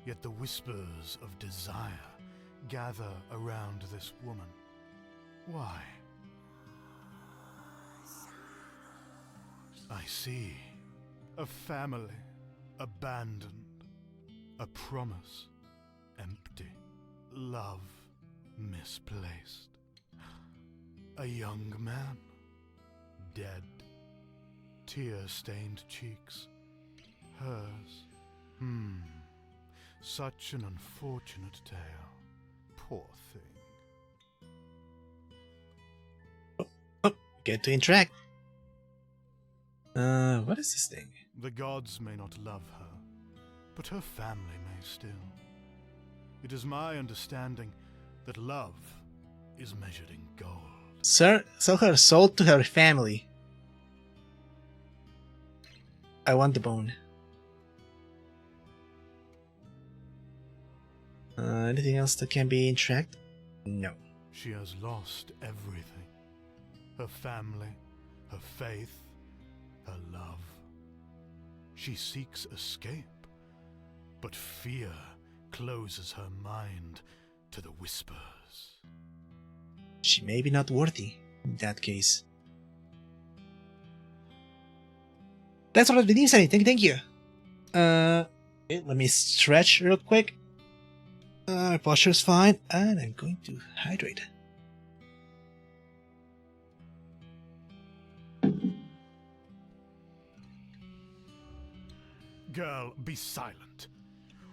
Yet the whispers of desire gather around this woman. Why? I see. A family abandoned. A promise empty. Love misplaced. A young man dead. Tear-stained cheeks. Hers. Such an unfortunate tale. Poor thing. Oh, get to interact. What is this thing? The gods may not love her, but her family may still. It is my understanding that love is measured in gold. Sir, sell her soul to her family. I want the bone. Anything else that can be interacted? No. She has lost everything. Her family, her faith, her love. She seeks escape, but fear closes her mind to the whispers. She may be not worthy in that case. That's all of the news. Thank you. Okay, let me stretch real quick. My posture's fine, and I'm going to hydrate. Girl, be silent,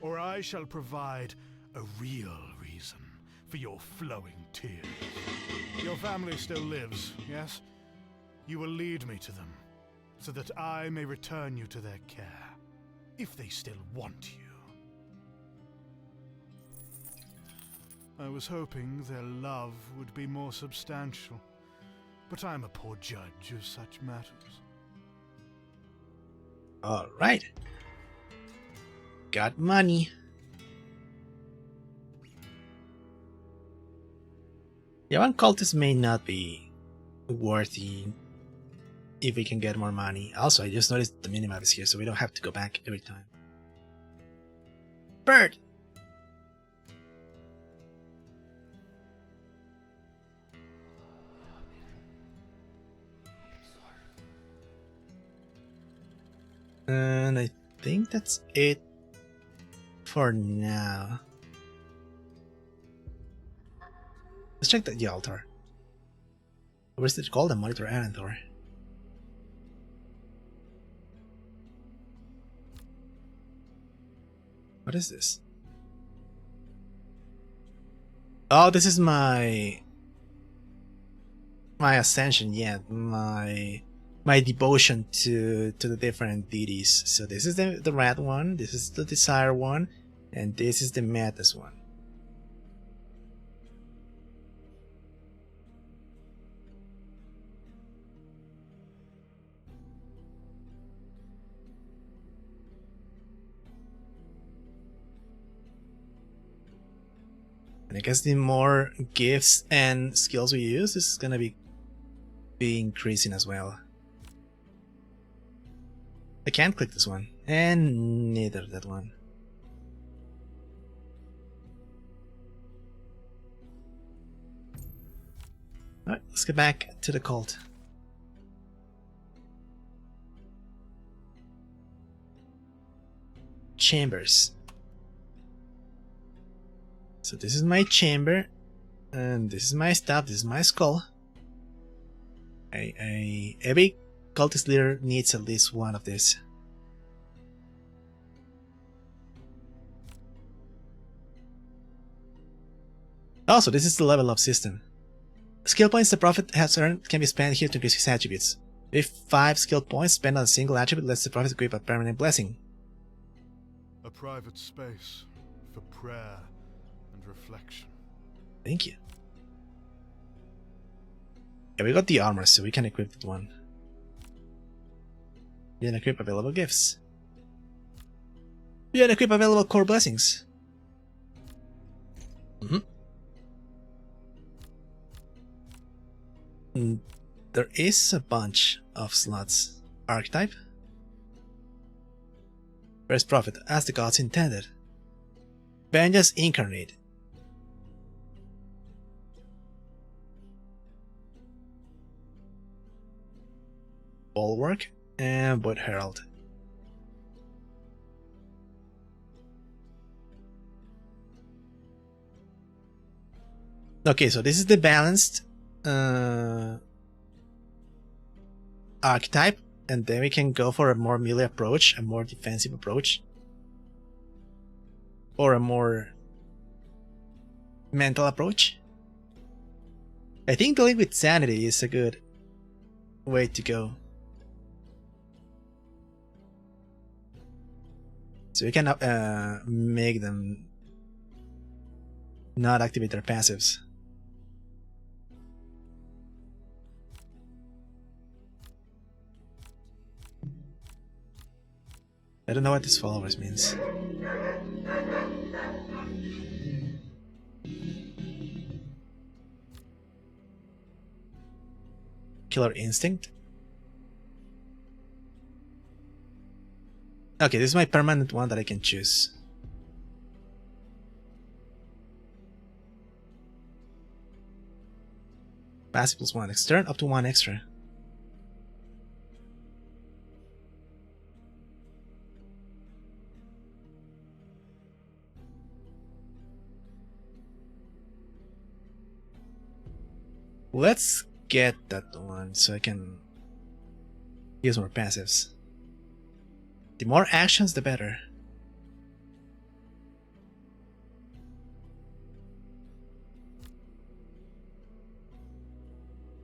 or I shall provide a real reason for your flowing tears. Your family still lives, yes? You will lead me to them, so that I may return you to their care, if they still want you. I was hoping their love would be more substantial, but I'm a poor judge of such matters. Alright. Got money. Yeah, one cultist may not be worthy if we can get more money. Also, I just noticed the minimap is here, so we don't have to go back every time. Bird! And I think that's it for now. Let's check the altar. What is it called? The monitor Ananthor. What is this? Oh, this is my ascension, yeah, my devotion to the different deities. So this is the red one, this is the desire one, and this is the madness one. And I guess the more gifts and skills we use, this is gonna be increasing as well. I can't click this one, and neither that one. Alright, let's get back to the cult. Chambers. So this is my chamber, and this is my stuff, this is my skull. Every cultist leader needs at least one of this. Also, this is the level up system. Skill points the prophet has earned can be spent here to increase his attributes. If 5 skill points spent on a single attribute lets the prophet equip a permanent blessing. A private space for prayer and reflection. Thank you. Yeah, we got the armor, so we can equip that one. We can equip available gifts. We can equip available core blessings. There is a bunch of slots. Archetype. First Prophet, as the gods intended. Vengeance Incarnate. Bulwark and Void Herald. Okay, so this is the balanced archetype, and then we can go for a more melee approach, a more defensive approach, or a more mental approach. I think dealing with sanity is a good way to go. So we can make them not activate their passives. I don't know what this followers means. Killer Instinct. Okay, this is my permanent one that I can choose. Passive plus 1 extern, up to 1 extra. Let's get that one so I can use more passives. The more actions, the better.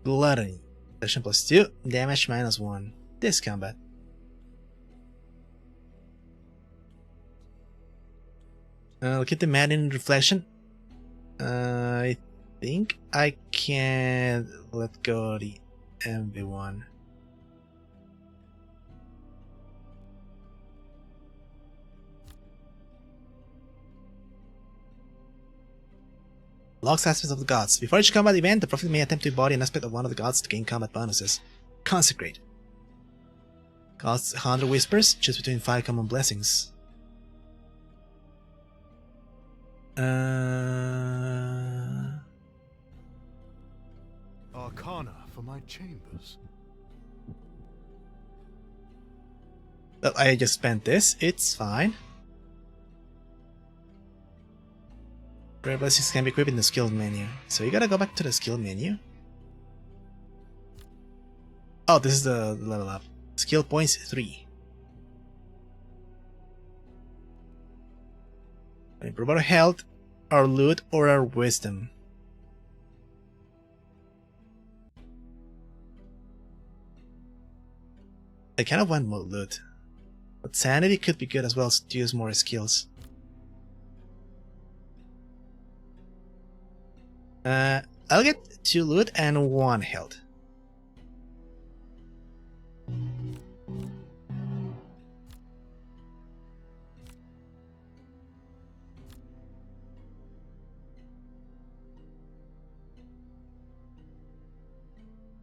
Gluttony. Action plus 2, damage minus 1. This combat. I'll keep the Maddening Reflection. I think I can let go of the MV1. Logs aspects of the gods. Before each combat event, the prophet may attempt to embody an aspect of one of the gods to gain combat bonuses. Consecrate. Costs 100 whispers, choose between 5 common blessings. Arcana for my chambers. Well, I just spent this, it's fine. Prayer blessings can be equipped in the skill menu. So you gotta go back to the skill menu. Oh, this is the level up. Skill points 3. Improve our health, our loot, or our wisdom. I kind of want more loot. But sanity could be good as well to use more skills. I'll get 2 loot and 1 health.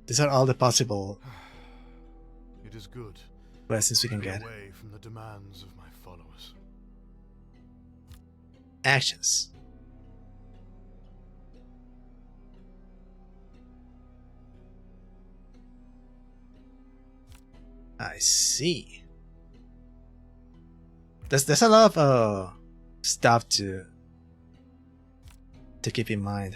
These are all the possible It is good. blessings we can get. Away from the demands of my followers. Actions. I see. There's a lot of stuff to keep in mind.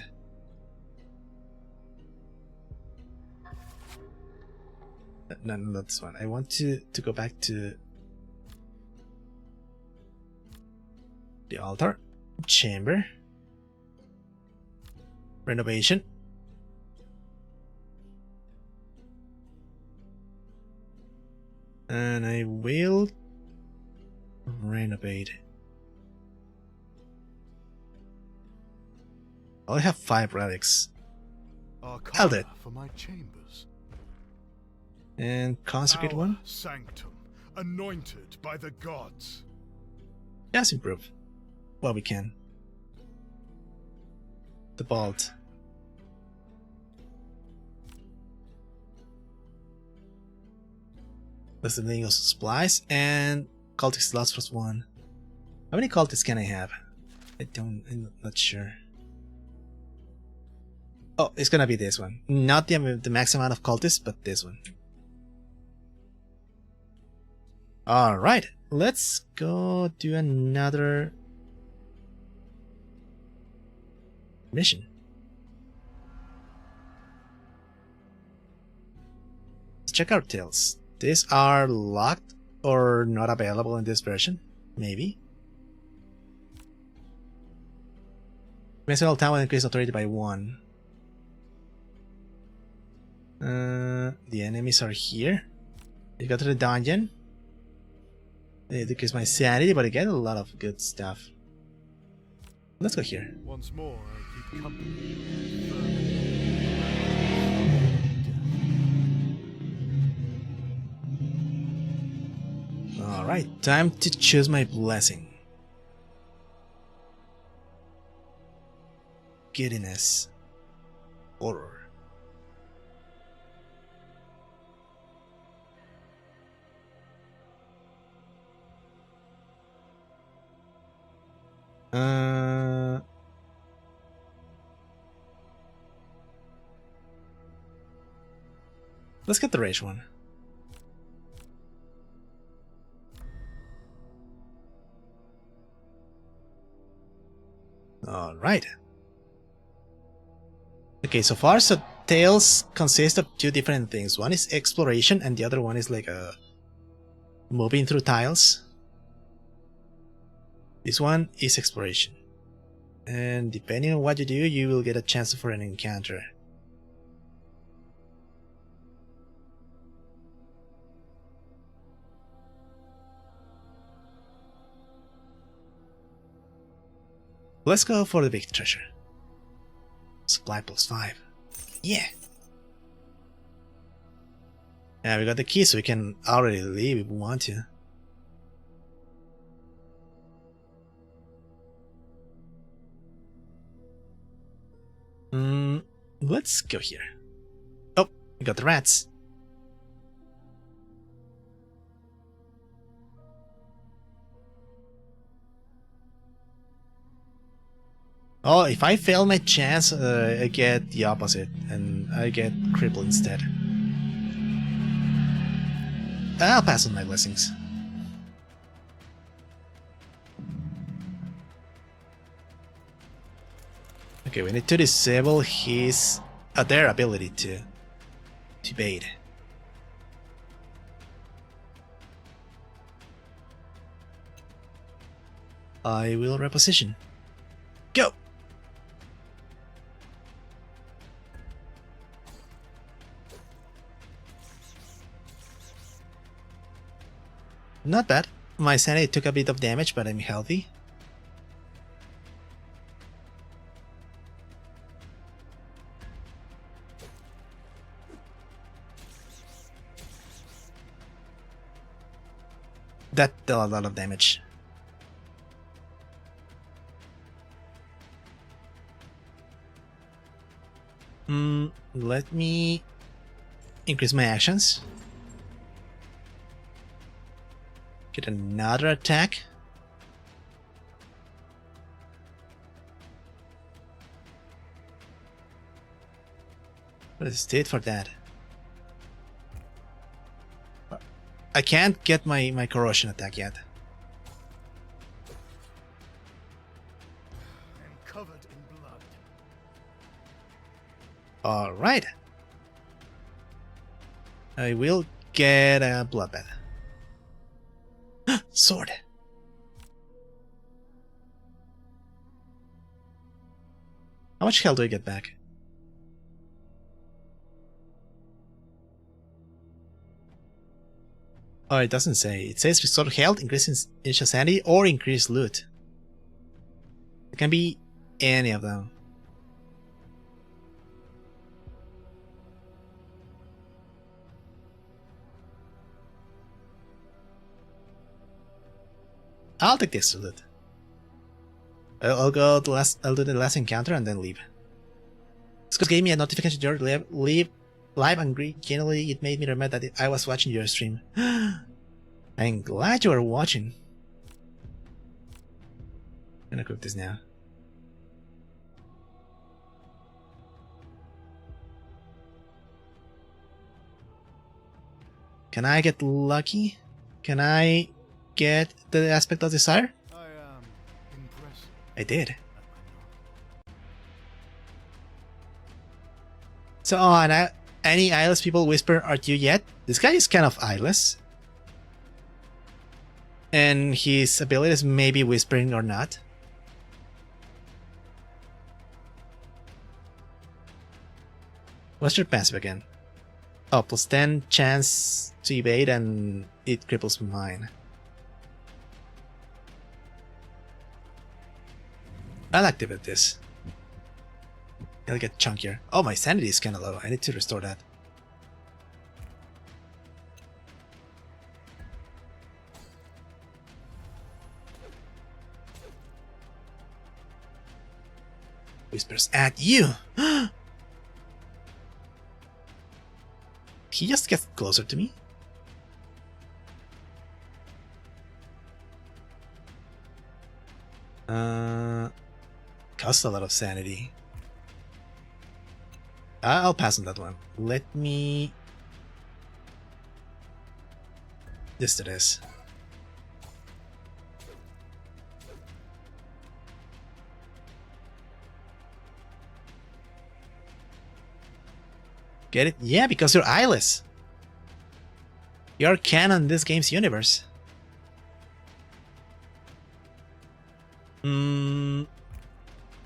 No, not this one. I want to go back to the altar chamber. Renovation. And I will renovate. I only have 5 relics. I'll do it. For my chambers. And consecrate one. Sanctum, anointed by the gods. Just improve what we can. The vault. That's the thing of supplies and cultist slots plus 1. How many cultists can I have? I'm not sure. Oh, it's gonna be this one. Not the max amount of cultists, but this one. Alright, let's go do another mission. Let's check our tales. These are locked or not available in this version, maybe. Medicinal town will increase authority by 1. The enemies are here. I go to the dungeon. It decreases my sanity, but I get a lot of good stuff. Let's go here. Once more, I keep company. Alright, time to choose my blessing. Giddiness. Horror. Let's get the rage one. Alright. Okay, so far, so tales consist of 2 different things. One is exploration, and the other one is like a moving through tiles. This one is exploration. And depending on what you do, you will get a chance for an encounter. Let's go for the big treasure. Supply plus 5. Yeah! Yeah, we got the key, so we can already leave if we want to. Let's go here. Oh, we got the rats. Oh, if I fail my chance, I get the opposite, and I get crippled instead. I'll pass on my blessings. Okay, we need to disable their ability to bait. I will reposition. Go! Not bad. My sanity took a bit of damage, but I'm healthy. That dealt a lot of damage. Let me increase my actions. Get another attack. What is it for that? I can't get my corrosion attack yet. I'm covered in blood. Alright. I will get a bloodbath. Sword. How much health do I get back? Oh, it doesn't say. It says restore health, increase initial sanity, or increase loot. It can be any of them. I'll take this loot. I'll go the last. I'll do the last encounter and then leave. Scott gave me a notification to leave live and generally it made me remember that I was watching your stream. I'm glad you are watching. I'm gonna equip this now. Can I get lucky? Can I get the aspect of desire? I am impressed. I did. So, and any eyeless people whisper, "Aren't you yet?" This guy is kind of eyeless. And his abilities may be whispering or not. What's your passive again? Oh, plus 10 chance to evade and it cripples mine. I'll activate this. It'll get chunkier. Oh, my sanity is kinda low. I need to restore that. Whispers at you! He just gets closer to me? Costs a lot of sanity. I'll pass on that one. Let me... Just do this. Get it? Yeah, because you're eyeless. You're canon in this game's universe.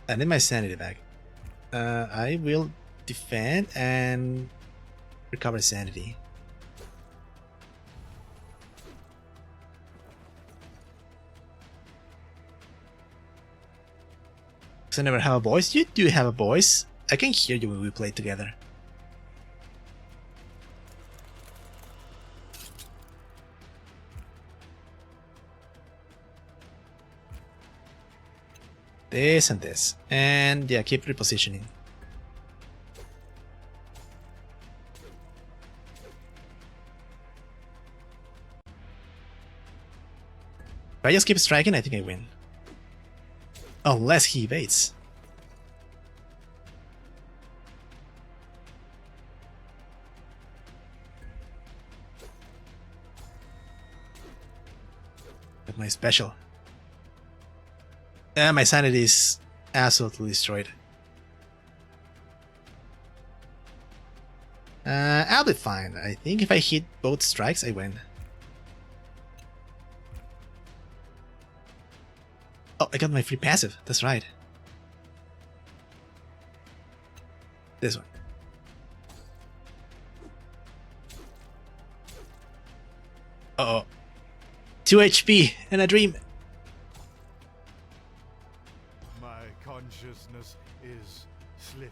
I need my sanity back. I will defend and recover sanity. Because I never have a voice. You do have a voice. I can hear you when we play together. This and this. And yeah, keep repositioning. If I just keep striking, I think I win. Unless he evades. With my special. My sanity is absolutely destroyed. I'll be fine. I think if I hit both strikes, I win. Oh, I got my free passive. That's right. This one. Uh-oh. 2 HP and a dream. My consciousness is slippery.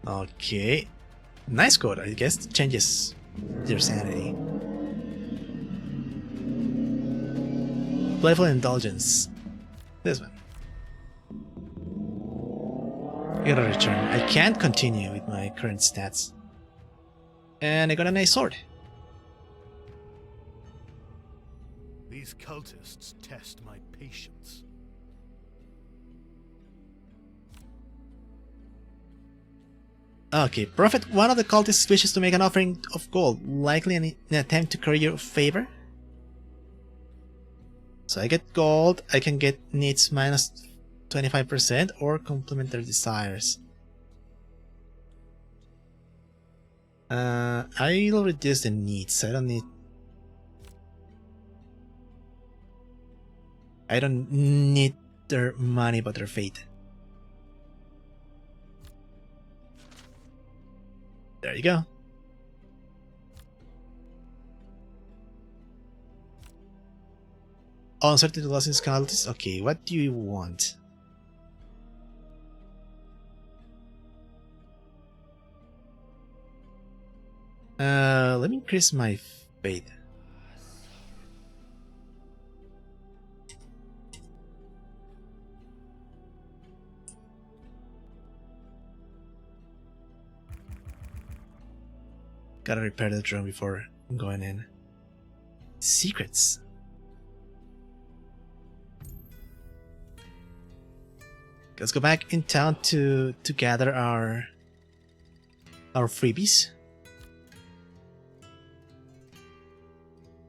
Okay. Nice code. I guess it changes your sanity. Playful indulgence. This one. I gotta return. I can't continue with my current stats. And I got a nice sword. These cultists test my patience. — Okay, Prophet, one of the cultists wishes to make an offering of gold, likely in an attempt to curry your favor. So I get gold, I can get needs minus 25% or complement their desires. I'll reduce the needs. I don't need their money but their fate. There you go. Uncertainty loss in qualities. Okay, what do you want? Let me increase my fate. Gotta repair the drone before going in. Secrets. Let's go back in town to gather our freebies.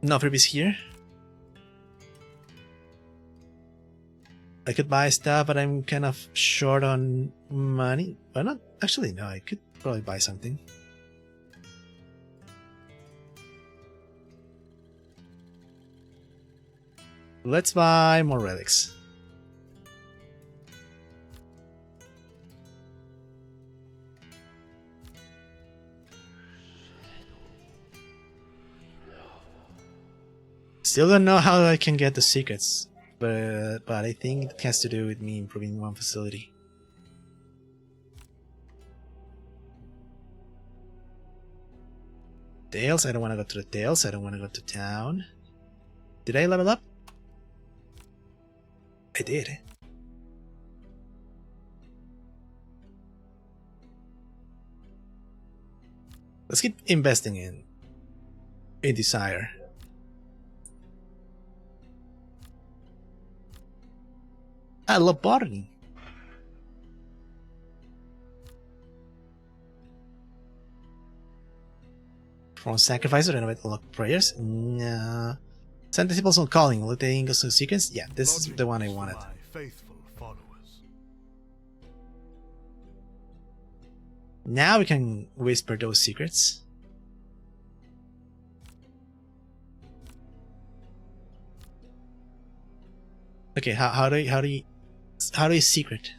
No freebies here. I could buy stuff, but I'm kind of short on money. Well, not actually. No, I could probably buy something. Let's buy more relics. Still don't know how I can get the secrets, but I think it has to do with me improving one facility. Tails, I don't want to go to the Tails, I don't want to go to town. Did I level up? I did. Let's keep investing in desire. I love botany. From sacrifice to renovate unlock prayers? No. Send the people's on calling. Let the English sequence? Yeah, this is the one I wanted. Faithful followers. Now we can whisper those secrets. Okay, how do you secret?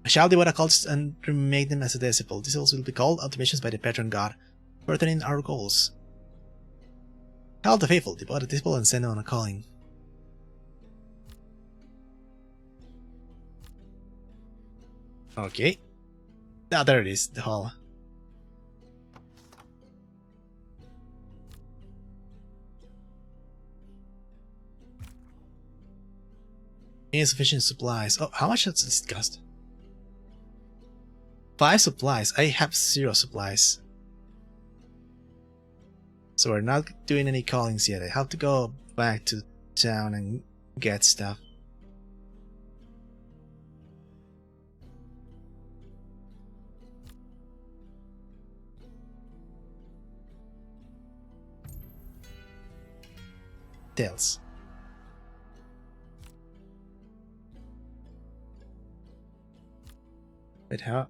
I shall devote a cultist and remake them as a disciple. Disciples will be called automations by the patron god, furthering our goals. Help the faithful, devote a disciple and send them on a calling. Okay. Now there it is, the hall. Insufficient supplies. Oh, how much does this cost? 5 supplies. I have 0 supplies. So we're not doing any callings yet. I have to go back to town and get stuff. Tails. Wait, how?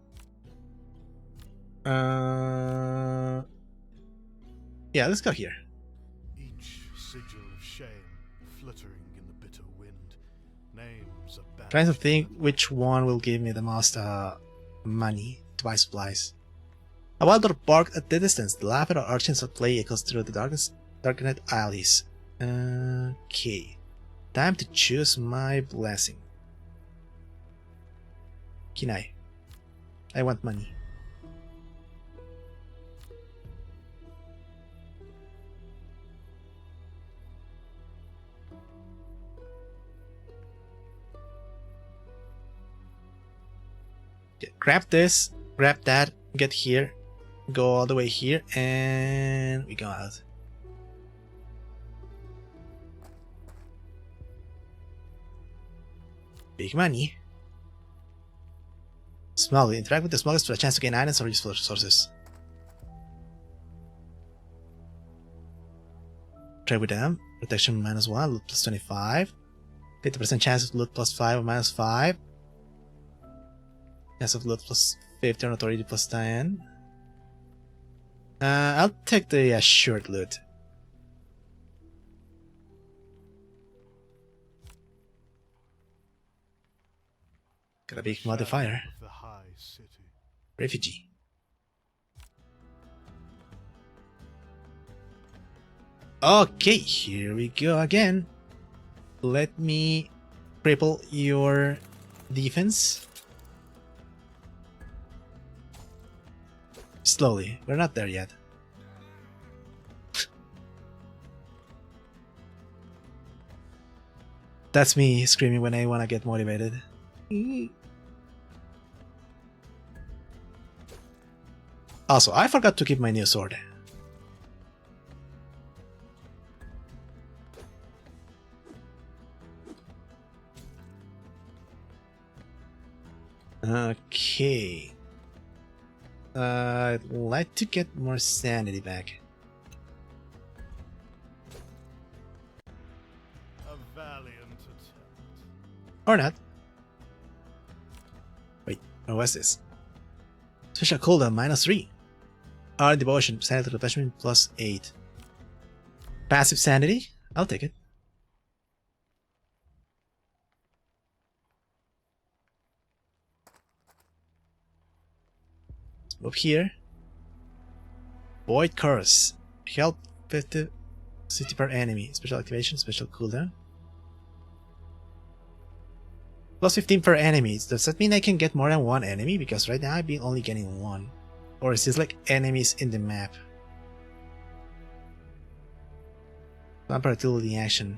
Yeah, let's go here. Each sigil of shame fluttering in the bitter wind. Names of Trying to think which one will give me the most money to buy supplies. A wild dog barked at the distance. The laughter of urchins at play echoes through the darkened alleys. Okay. Time to choose my blessing. Kinai. I want money. Grab this, grab that, get here, go all the way here, and we go out. Big money. Smuggle. Interact with the smugglers for a chance to gain items or useful resources. Trade with them. Protection -1, loot plus 25. 50% chance of loot plus 5 or -5. Chance of loot plus 50 or authority plus 10. I'll take the assured loot. Got a big modifier. Of the high city. Refugee. Okay, here we go again. Let me cripple your defense. Slowly. We're not there yet. That's me screaming when I want to get motivated. Also, I forgot to keep my new sword. Okay. I'd like to get more sanity back. A valiant attempt. Or not. Wait, what's this? Special cooldown -3. Our devotion, sanity replenishment +8. Passive sanity? I'll take it. Let's move here. Void Curse. Help 50 city per enemy. Special activation, special cooldown. +15 per enemy. Does that mean I can get more than one enemy? Because right now I've been only getting one. Or is this like enemies in the map? Non-productivity action.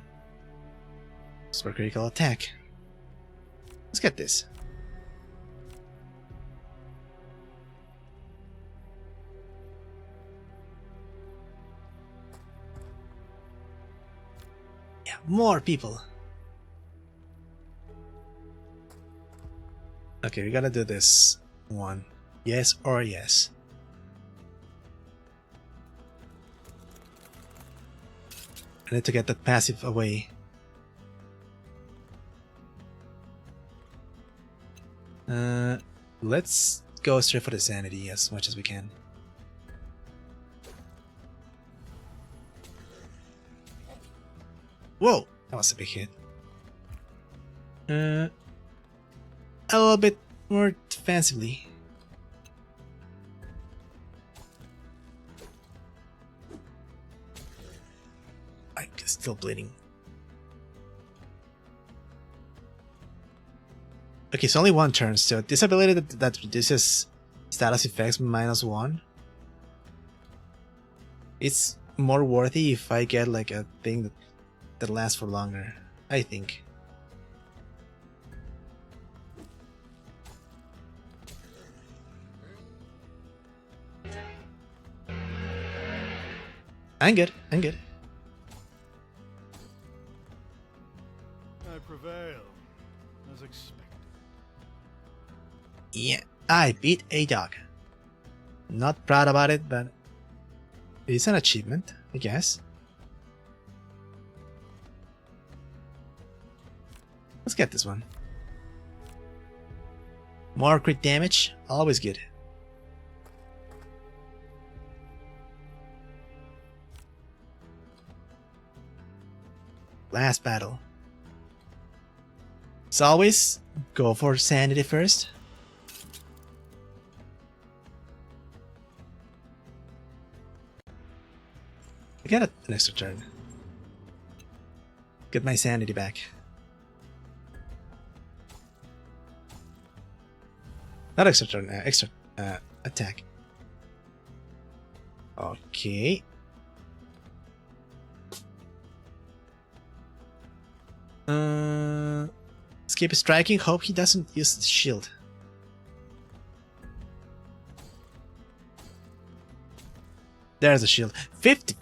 Super critical attack. Let's get this. Yeah, more people. Okay, we gotta do this one. Yes or yes. I need to get that passive away. Let's go straight for the sanity as much as we can. Whoa! That was a big hit. A little bit more defensively. I'm still bleeding. Okay, it's only one turn, so this ability that reduces status effects -1. It's more worthy if I get like a thing that lasts for longer, I think. I'm good, I'm good. I prevail, as expected. Yeah, I beat a dog. Not proud about it, but it's an achievement, I guess. Let's get this one. More crit damage, always good. Last battle. As always, go for sanity first. I got an extra turn. Get my sanity back. Not extra turn, extra attack. Okay. Escape striking. Hope he doesn't use the shield. There's a shield. 50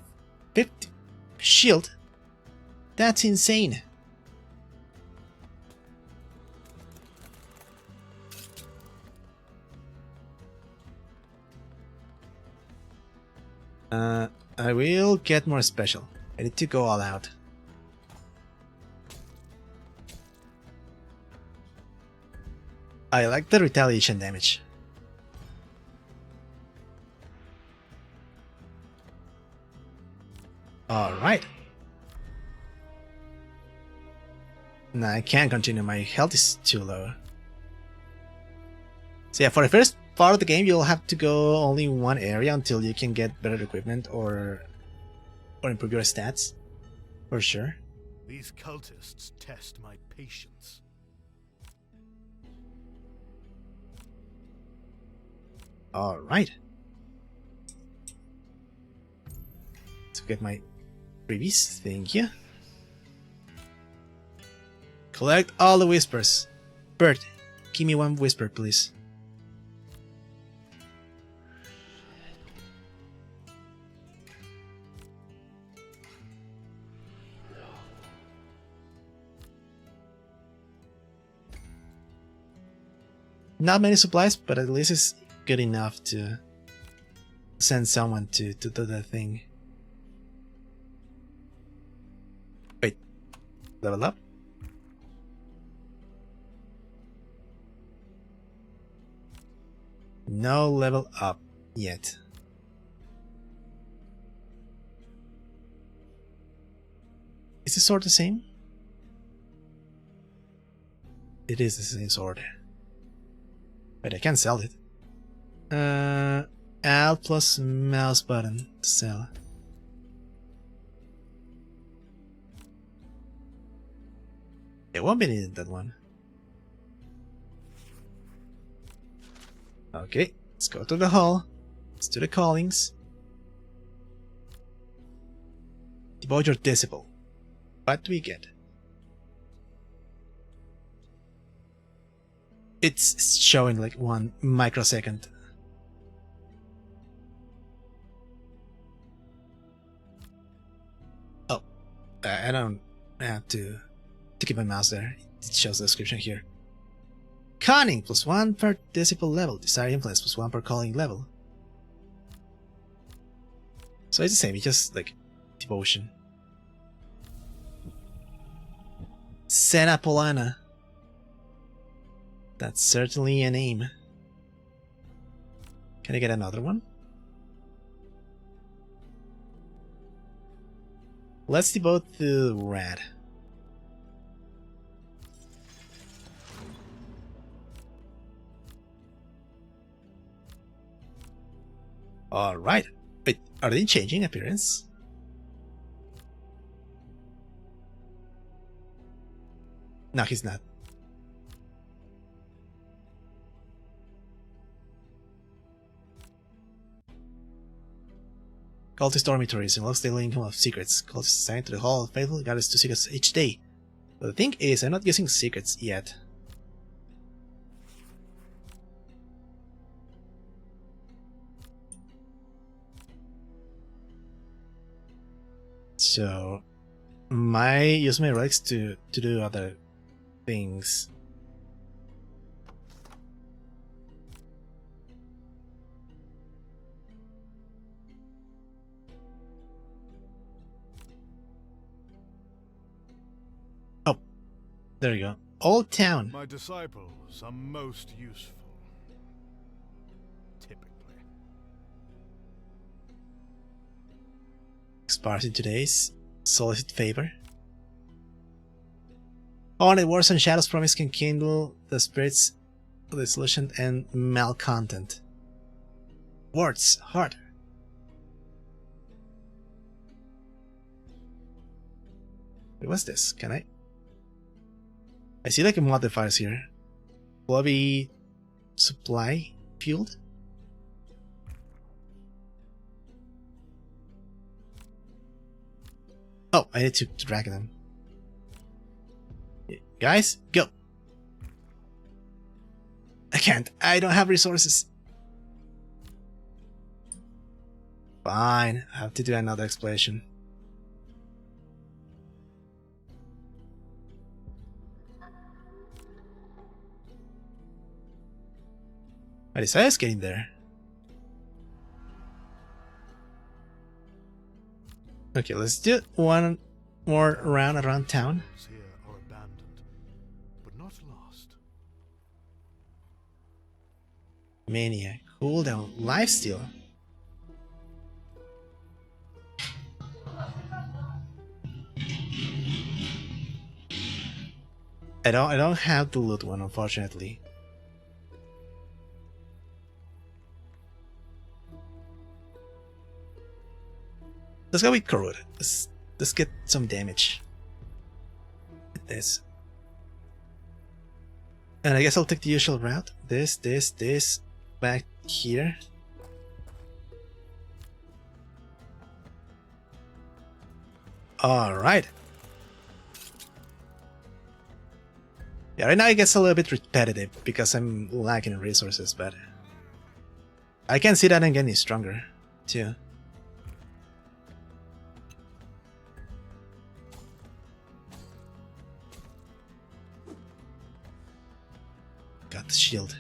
shield. That's insane. I will get more special. I need to go all out. I like the retaliation damage. Alright. Now I can't continue, my health is too low. So yeah, for the first part of the game you'll have to go only one area until you can get better equipment or improve your stats. For sure. These cultists test my patience. Alright. Let's get my freebies, thank you. Collect all the whispers. Bert, give me one whisper, please. Not many supplies, but at least it's good enough to send someone to do the thing. Wait, level up? No level up yet. Is the sword the same? It is the same sword. But I can't sell it. Alt plus mouse button to sell. It won't be needed, that one. Okay, let's go to the hall. Let's do the callings. Devote your disciple. What do we get? It's showing like 1 microsecond. Oh, I don't have to keep my mouse there. It shows the description here. Cunning +1 per disciple level. Desire influence +1 per calling level. So it's the same, it's just like devotion. Sena Polana. That's certainly a name. Can I get another one? Let's devote the rat. Alright. Wait, are they changing appearance? No, he's not. Cultist dormitories unlocks daily income of secrets. Cultists assigned to the Hall of Faithful gathers 2 secrets each day. But the thing is, I'm not using secrets yet. So, use my relics to do other things. Oh, there you go. Old Town. My disciples are most useful. Typically. Expires in today's solicit favor. Only words and shadows promise can kindle the spirits of dissolution and malcontent. Words, heart. Wait, what's this? Can I see like modifiers here. Lobby supply fueled? Oh, I need to drag them. Guys, go! I can't. I don't have resources. Fine. I have to do another exploration. I decided getting there. Okay, let's do one more round around town. Here are abandoned, but not lost. Mania, cooldown, lifesteal. I don't have the loot one, unfortunately. Let's go with Corrode. Let's get some damage with this. And I guess I'll take the usual route. This, back here. Alright. Yeah, right now it gets a little bit repetitive because I'm lacking in resources, but I can see that I'm getting stronger too. Got the shield.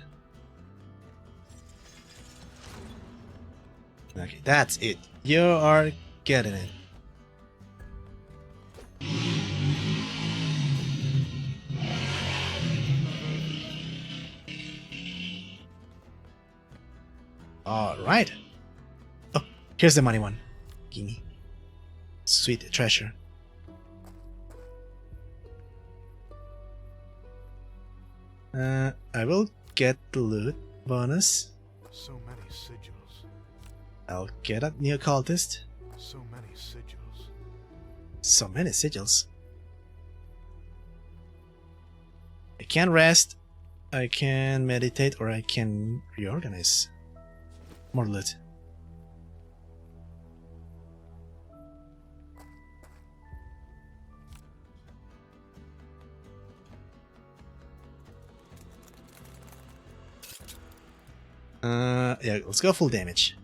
Okay, that's it. You are getting it. Alright. Oh, here's the money one. Gimme. Sweet treasure. I will get the loot bonus. So many sigils. I'll get a new cultist. So many sigils. So many sigils. I can rest, I can meditate, or I can reorganize. More loot. Yeah, let's go full damage.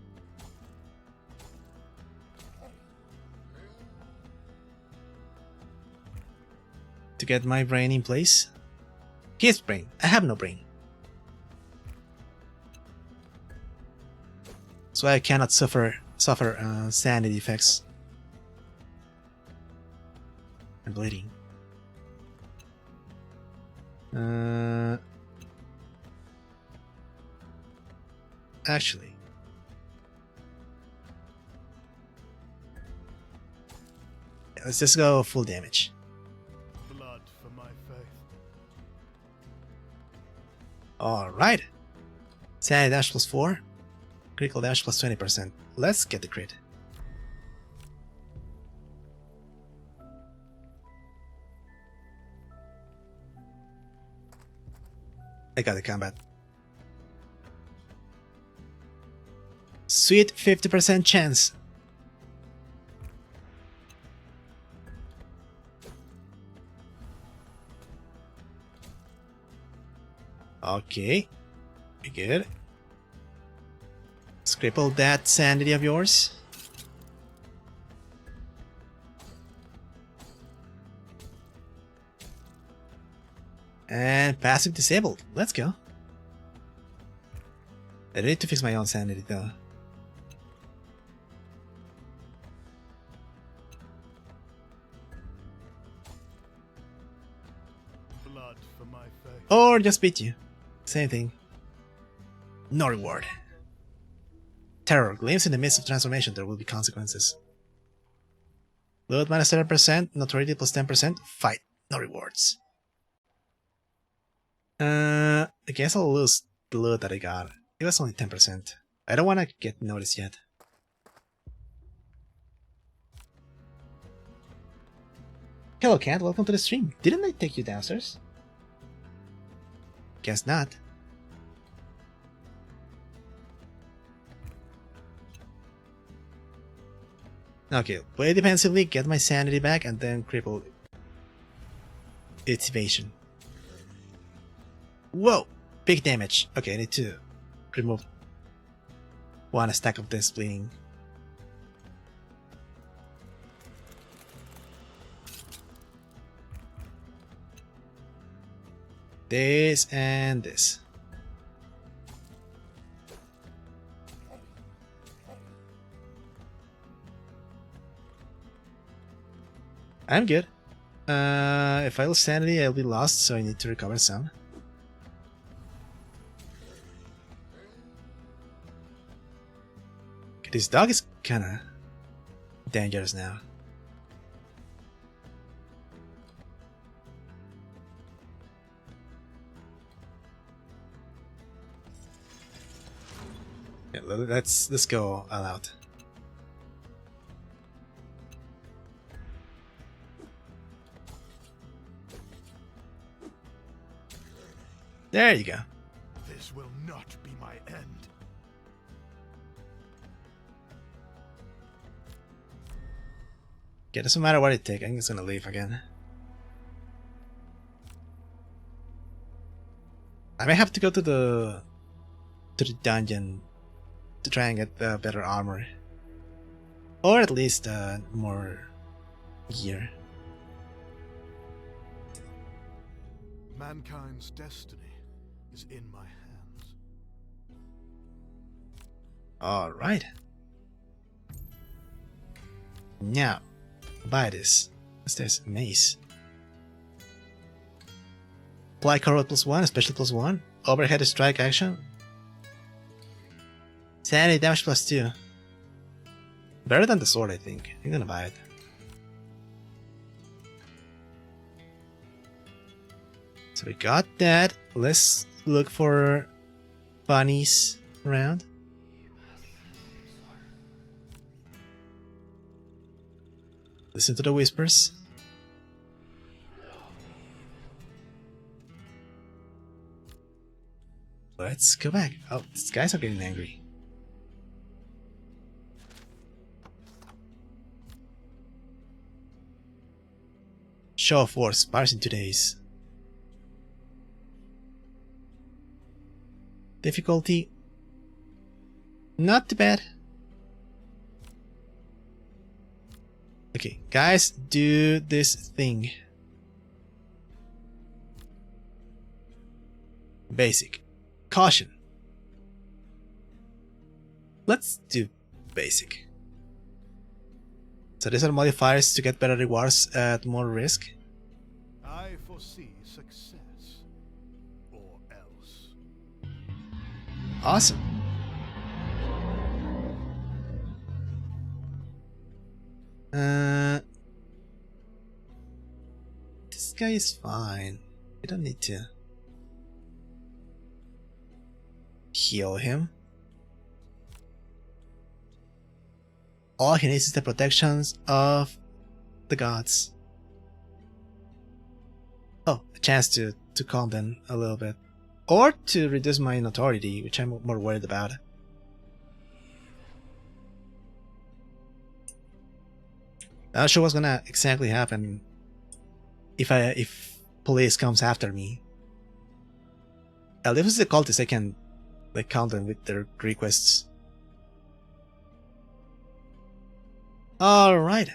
To get my brain in place. His brain. I have no brain. So I cannot suffer sanity effects. I'm bleeding. Actually, let's just go full damage. Blood for my faith. Alright. Sanity dash plus 4. Critical dash plus 20%. Let's get the crit. I got the combat. Sweet 50% chance. Okay. Pretty good. Scribble that sanity of yours. And passive disabled. Let's go. I need to fix my own sanity though. Blood for my faith. Or just beat you. Same thing. No reward. Terror. Glimpse in the midst of transformation. There will be consequences. Loot minus 7%. Notoriety plus 10%. Fight. No rewards. I guess I'll lose the loot that I got. It was only 10%. I don't want to get noticed yet. Hello, Cat. Welcome to the stream. Didn't I take you downstairs? Guess not. Okay, play defensively, get my sanity back, and then cripple its evasion. Whoa! Big damage. Okay, I need to remove one stack of this bleeding. This and this. I'm good. If I lose sanity, I'll be lost, so I need to recover some. Okay, this dog is kinda dangerous now. Yeah, let's go all out. There you go. This will not be my end. Okay, doesn't matter what it takes. I'm just gonna leave again. I may have to go to the dungeon to try and get better armor, or at least more gear. Mankind's destiny is in my hands. All right. Now, buy this. What's this? Mace. Apply cover +1, special +1, overhead strike action. Sanity damage +2. Better than the sword, I think. I'm gonna buy it. So we got that. Let's look for bunnies around. Listen to the whispers. Let's go back. Oh, these guys are getting angry. Show of Force, expires in 2 days. Difficulty, not too bad. Okay, guys, do this thing. Basic. Caution. Let's do basic. So these are modifiers to get better rewards at more risk. I foresee success, or else. Awesome. This guy is fine. We don't need to heal him. All he needs is the protections of the gods. Oh, a chance to calm them a little bit. Or to reduce my notoriety, which I'm more worried about. I'm not sure what's gonna exactly happen if police comes after me. If it's the cultists, I can like count them with their requests. Alright.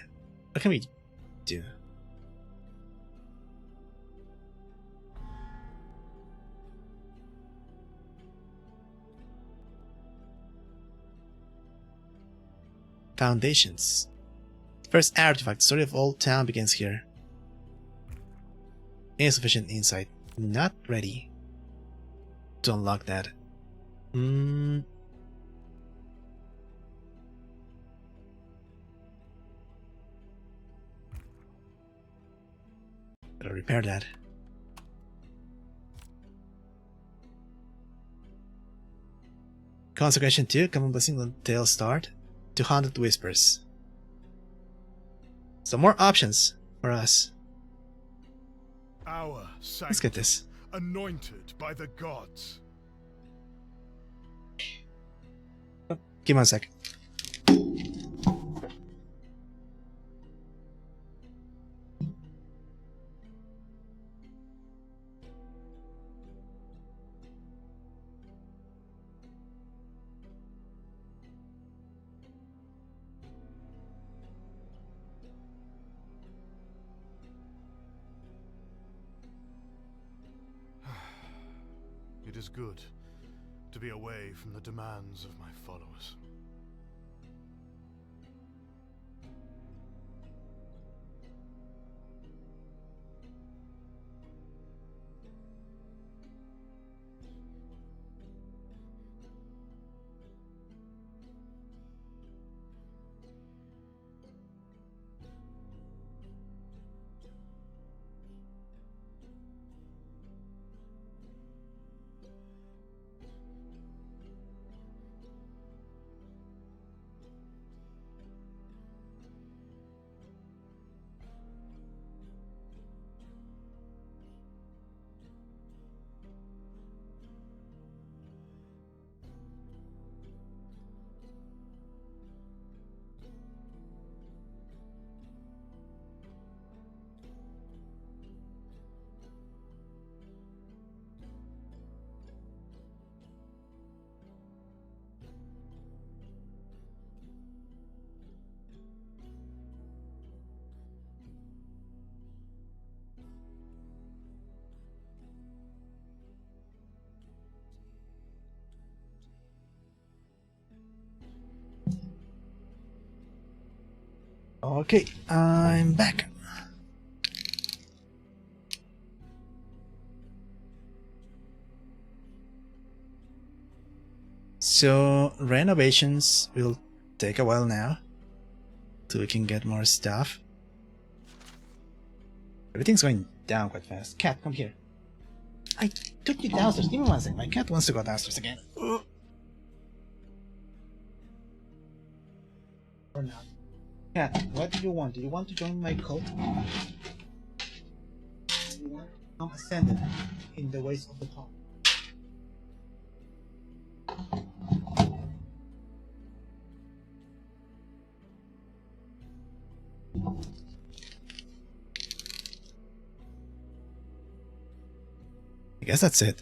What can we do? Foundations. First artifact, story of old town begins here. Insufficient insight. Not ready to unlock that. Better repair that. Consecration 2, common blessing on tail start. 200 whispers. Some more options for us. Our Let's get this. anointed by the gods. Give me a sec. It is good to be away from the demands of my followers. Okay, I'm back. So renovations will take a while now, so we can get more stuff. Everything's going down quite fast. Cat, come here. I took you downstairs. Give me 1 second. My cat wants to go downstairs again. Or not. Cat, what do you want? Do you want to join my cult? Do you want to become ascended in the ways of the top? I guess that's it.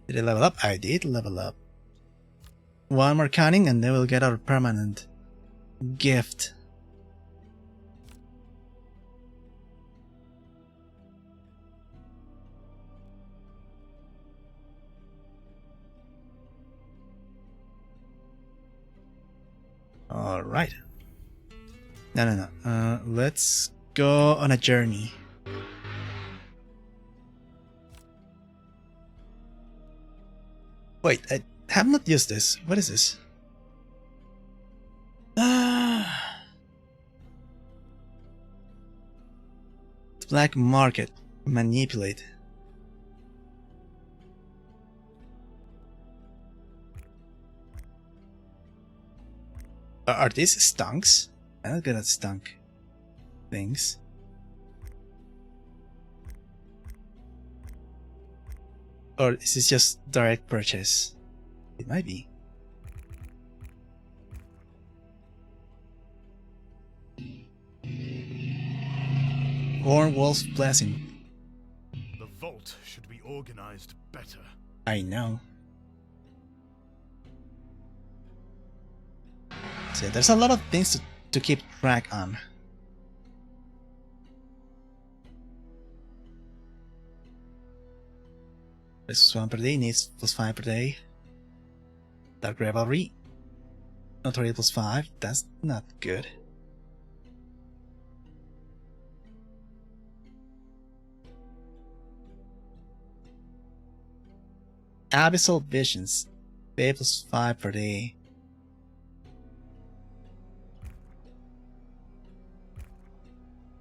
Did I level up? I did level up. One more cunning and then we'll get our permanent gift. Alright. No. Let's go on a journey. Wait, I have not used this. What is this? Black market. Manipulate. Are these stunks? I'm not good at stunk things. Or is this just direct purchase? It might be. Wolf's blessing. The vault should be organized better. I know. So there's a lot of things to keep track on. +1 per day, needs +5 per day. Dark Revelry. Notoriety +5, that's not good. Abyssal Visions. Pay +5 per day.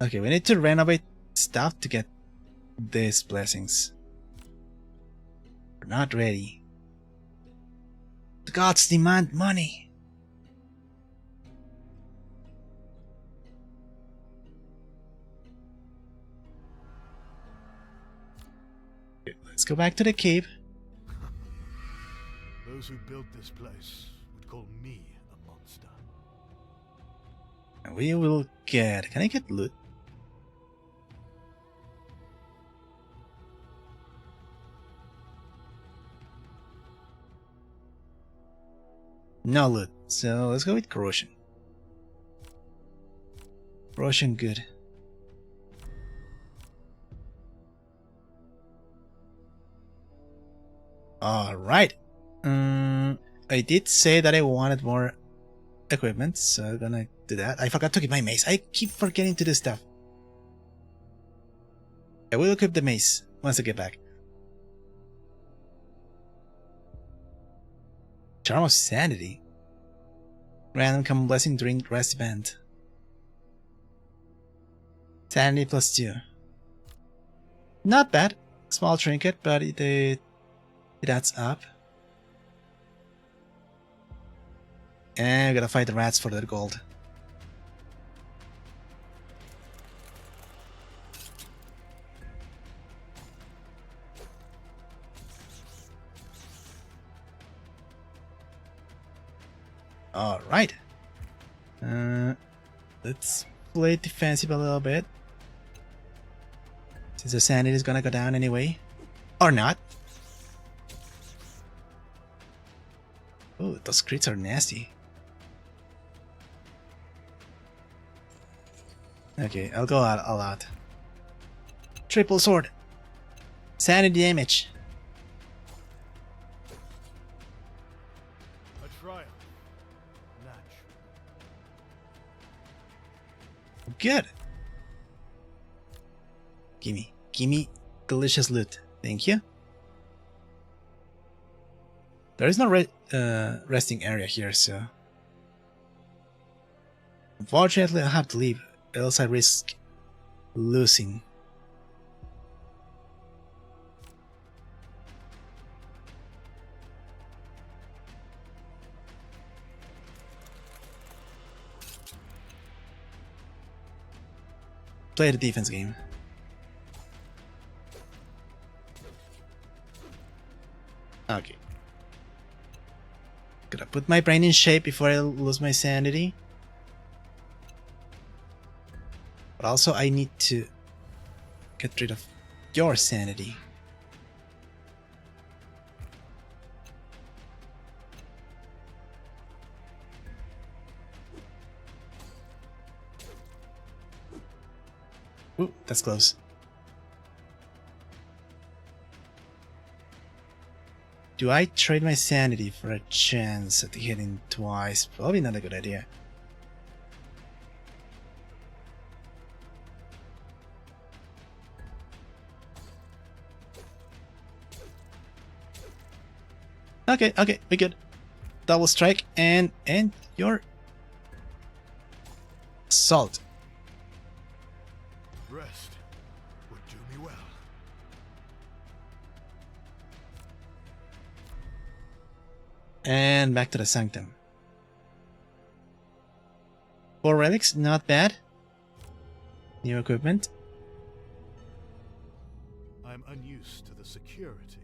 Okay, we need to renovate stuff to get these blessings. We're not ready. The gods demand money. Okay, let's go back to the cave. Those who built this place would call me a monster. And we will get... Can I get loot? No loot, so let's go with corrosion. Corrosion, good. Alright. I did say that I wanted more equipment, so I'm gonna do that. I forgot to keep my mace. I keep forgetting to do stuff. I will equip the mace once I get back. Charm of Sanity. Random common blessing during rest event. Sanity +2. Not bad. Small trinket, but it adds up. And we gotta fight the rats for their gold. Alright. Let's play defensive a little bit. Since the sanity is gonna go down anyway. Or not. Oh, those crits are nasty. Okay, I'll go all out. Triple sword. Sanity damage. A triumph Good. Gimme delicious loot. Thank you. There is no resting area here, so unfortunately I'll have to leave, else I risk losing. Play the defense game. Okay. Gotta put my brain in shape before I lose my sanity. But also I need to get rid of your sanity. Ooh, that's close. Do I trade my sanity for a chance at hitting twice? Probably not a good idea. Okay, we good. Double strike and your assault. Rest would do me well. And back to the sanctum. 4 relics, not bad. New equipment. I am unused to the security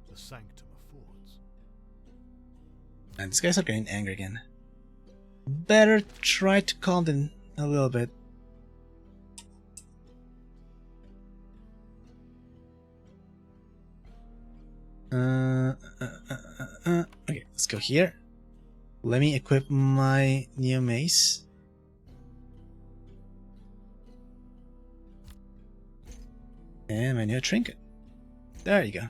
the sanctum affords. And these guys are getting angry again. Better try to calm them a little bit. Okay, let's go here. Let me equip my new mace. And my new trinket. There you go.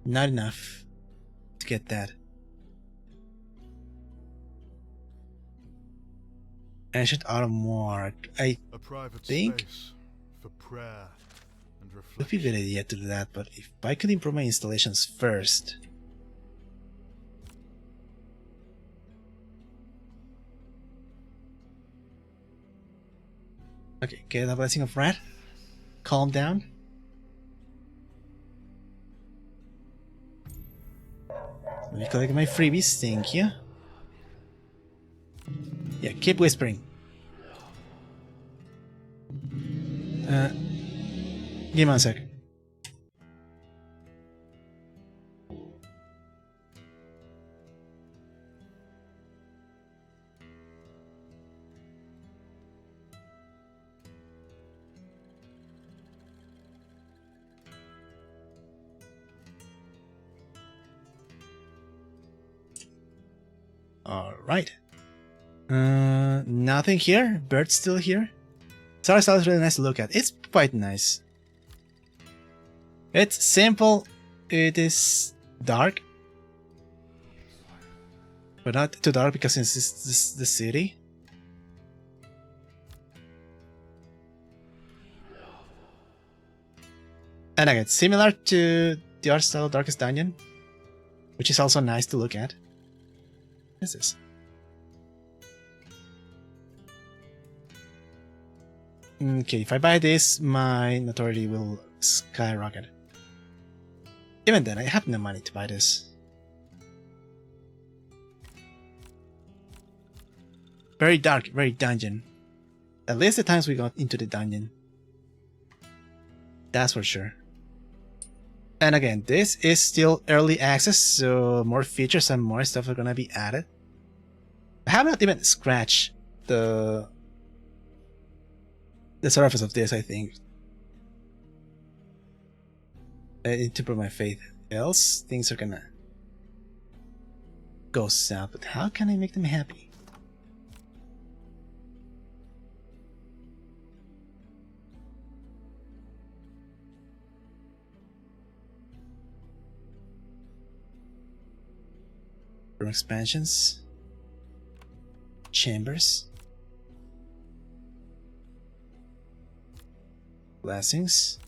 Not enough to get that. Ancient armor. I A private think space for prayer and it would be a reflection. good idea to do that, but if I could improve my installations first. Okay, get the blessing of Rat. Calm down. Let me collect my freebies, thank you. Yeah, keep whispering. Give me one sec. Alright. Nothing here. Bird's still here. Starstyle is really nice to look at. It's quite nice. It's simple. It is dark. But not too dark because it's the city. And again, similar to the art style Darkest Dungeon, which is also nice to look at. What is this? Okay, if I buy this, my notoriety will skyrocket. Even then, I have no money to buy this. Very dark, very dungeon. At least the times we got into the dungeon. That's for sure. And again, this is still early access, so more features and more stuff are gonna be added. I have not even scratched the surface of this, I think. I need to prove my faith, else things are gonna go south. But how can I make them happy? Room expansions. Chambers. Blessings.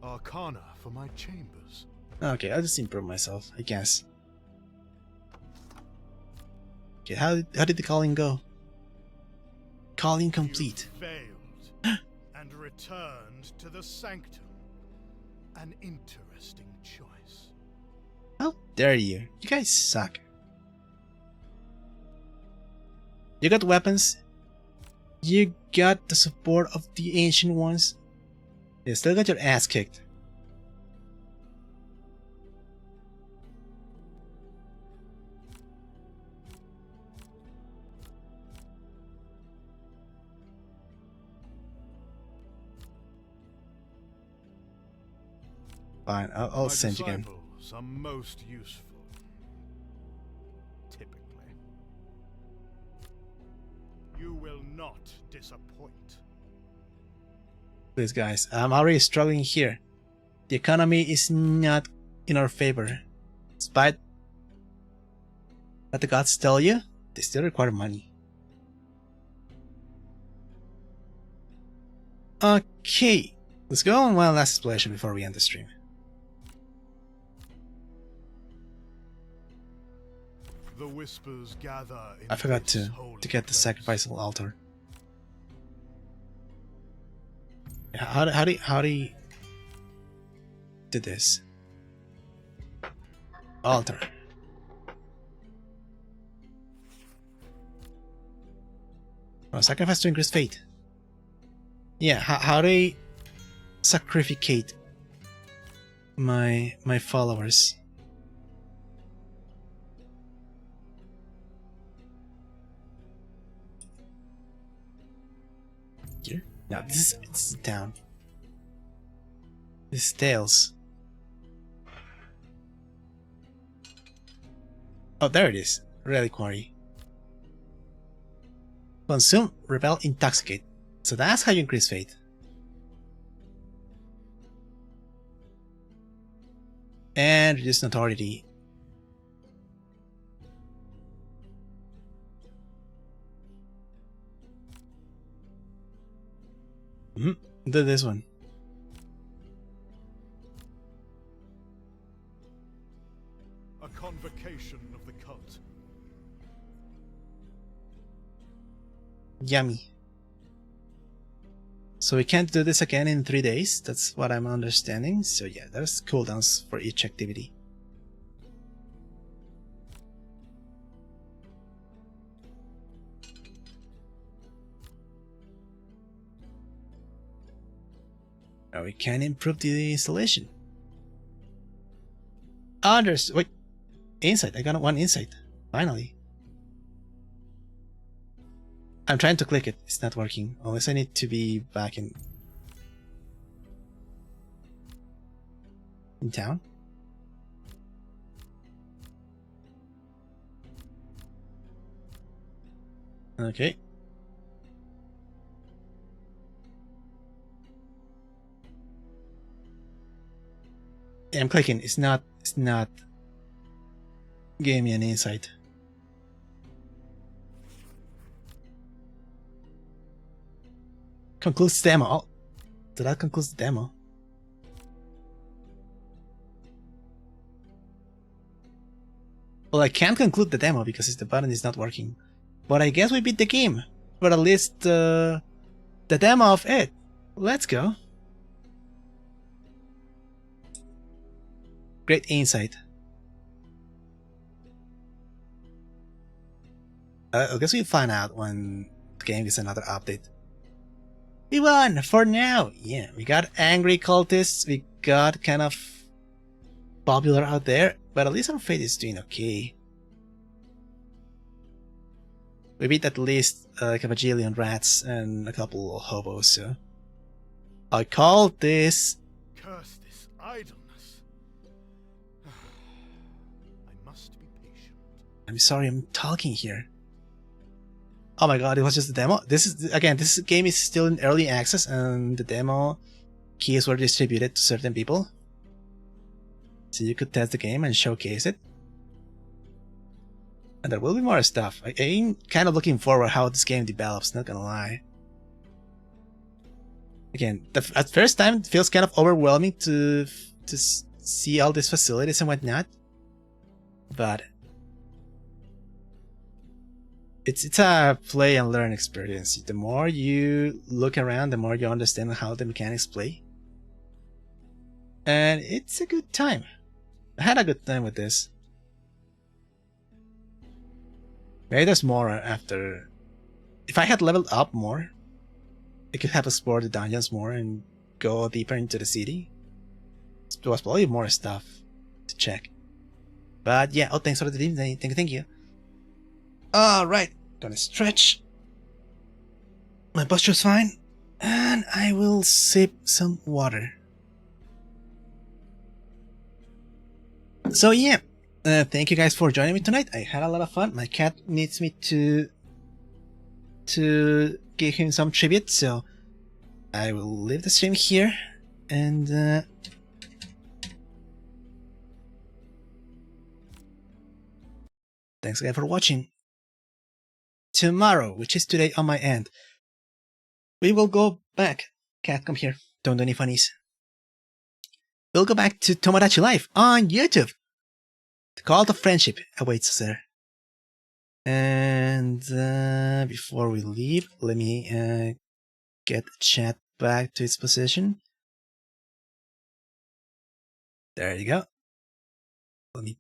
Arcana for my chambers. Okay, I'll just improve myself, I guess. Okay, how did the calling go? Calling complete. You failed and returned to the sanctum. An interesting choice. How dare you? You guys suck. You got weapons. You got the support of the ancient ones. You still got your ass kicked. Fine, I'll send you again. My disciples are most useful. Typically. You will not disappoint. Please, guys, I'm already struggling here. The economy is not in our favor. Despite what the gods tell you, they still require money. Okay, let's go on one last exploration before we end the stream. The whispers gather in I forgot this to holy get the place. sacrificial altar. How do you do this? Altar. Oh, sacrifice to increase faith. Yeah, how do I sacrificate my followers? Here? No, it's down. This is tails. Oh, there it is. Reliquary. Consume, repel, intoxicate. So that's how you increase faith. And reduce notoriety. Do this one. A convocation of the cult. Yummy. So we can't do this again in 3 days. That's what I'm understanding. So yeah, there's cooldowns for each activity. Now we can improve the installation. Others, wait, insight. I got one insight. Finally. I'm trying to click it. It's not working. Unless I need to be back in town. Okay. Yeah, I'm clicking. It's not giving me an insight. Concludes demo. Oh, so that concludes the demo. Well, I can't conclude the demo because the button is not working. But I guess we beat the game. Or at least the demo of it. Let's go. Great insight. I guess we'll find out when the game gets another update. We won for now. Yeah, we got angry cultists. We got kind of popular out there, but at least our fate is doing okay. We beat at least like a bajillion rats and a couple of hobos. So I call this. Curse this idleness. I must be patient. I'm sorry, I'm talking here. Oh my god, it was just a demo. This game is still in early access, and the demo keys were distributed to certain people, so you could test the game and showcase it. And there will be more stuff. I'm kind of looking forward how this game develops, not gonna lie. Again, at first time it feels kind of overwhelming to see all these facilities and whatnot, but it's a play and learn experience. The more you look around, the more you understand how the mechanics play, and it's a good time. I had a good time with this. Maybe there's more after. If I had leveled up more, I could have explored the dungeons more and go deeper into the city. There was probably more stuff to check. But yeah, oh, thanks for the team. Thank you. Alright, gonna stretch. My posture's fine. And I will sip some water. So yeah, thank you guys for joining me tonight. I had a lot of fun. My cat needs me to give him some tribute, so I will leave the stream here, and thanks again for watching. Tomorrow, which is today on my end, we will go back. Cat, come here. Don't do any funnies. We'll go back to Tomodachi Life on YouTube. The Call to Friendship awaits us there. And before we leave, let me get the chat back to its position. There you go. Let me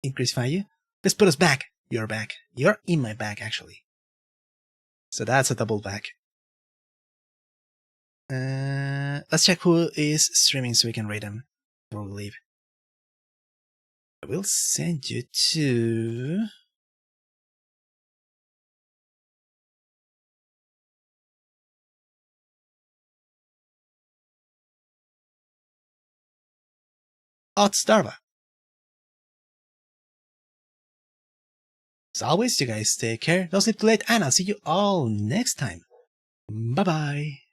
increase value. Let's put us back. You're back. You're in my back, actually. So that's a double back. Let's check who is streaming so we can rate them before we leave. I will send you to... Starva. As always, you guys take care, don't sleep too late, and I'll see you all next time. Bye bye.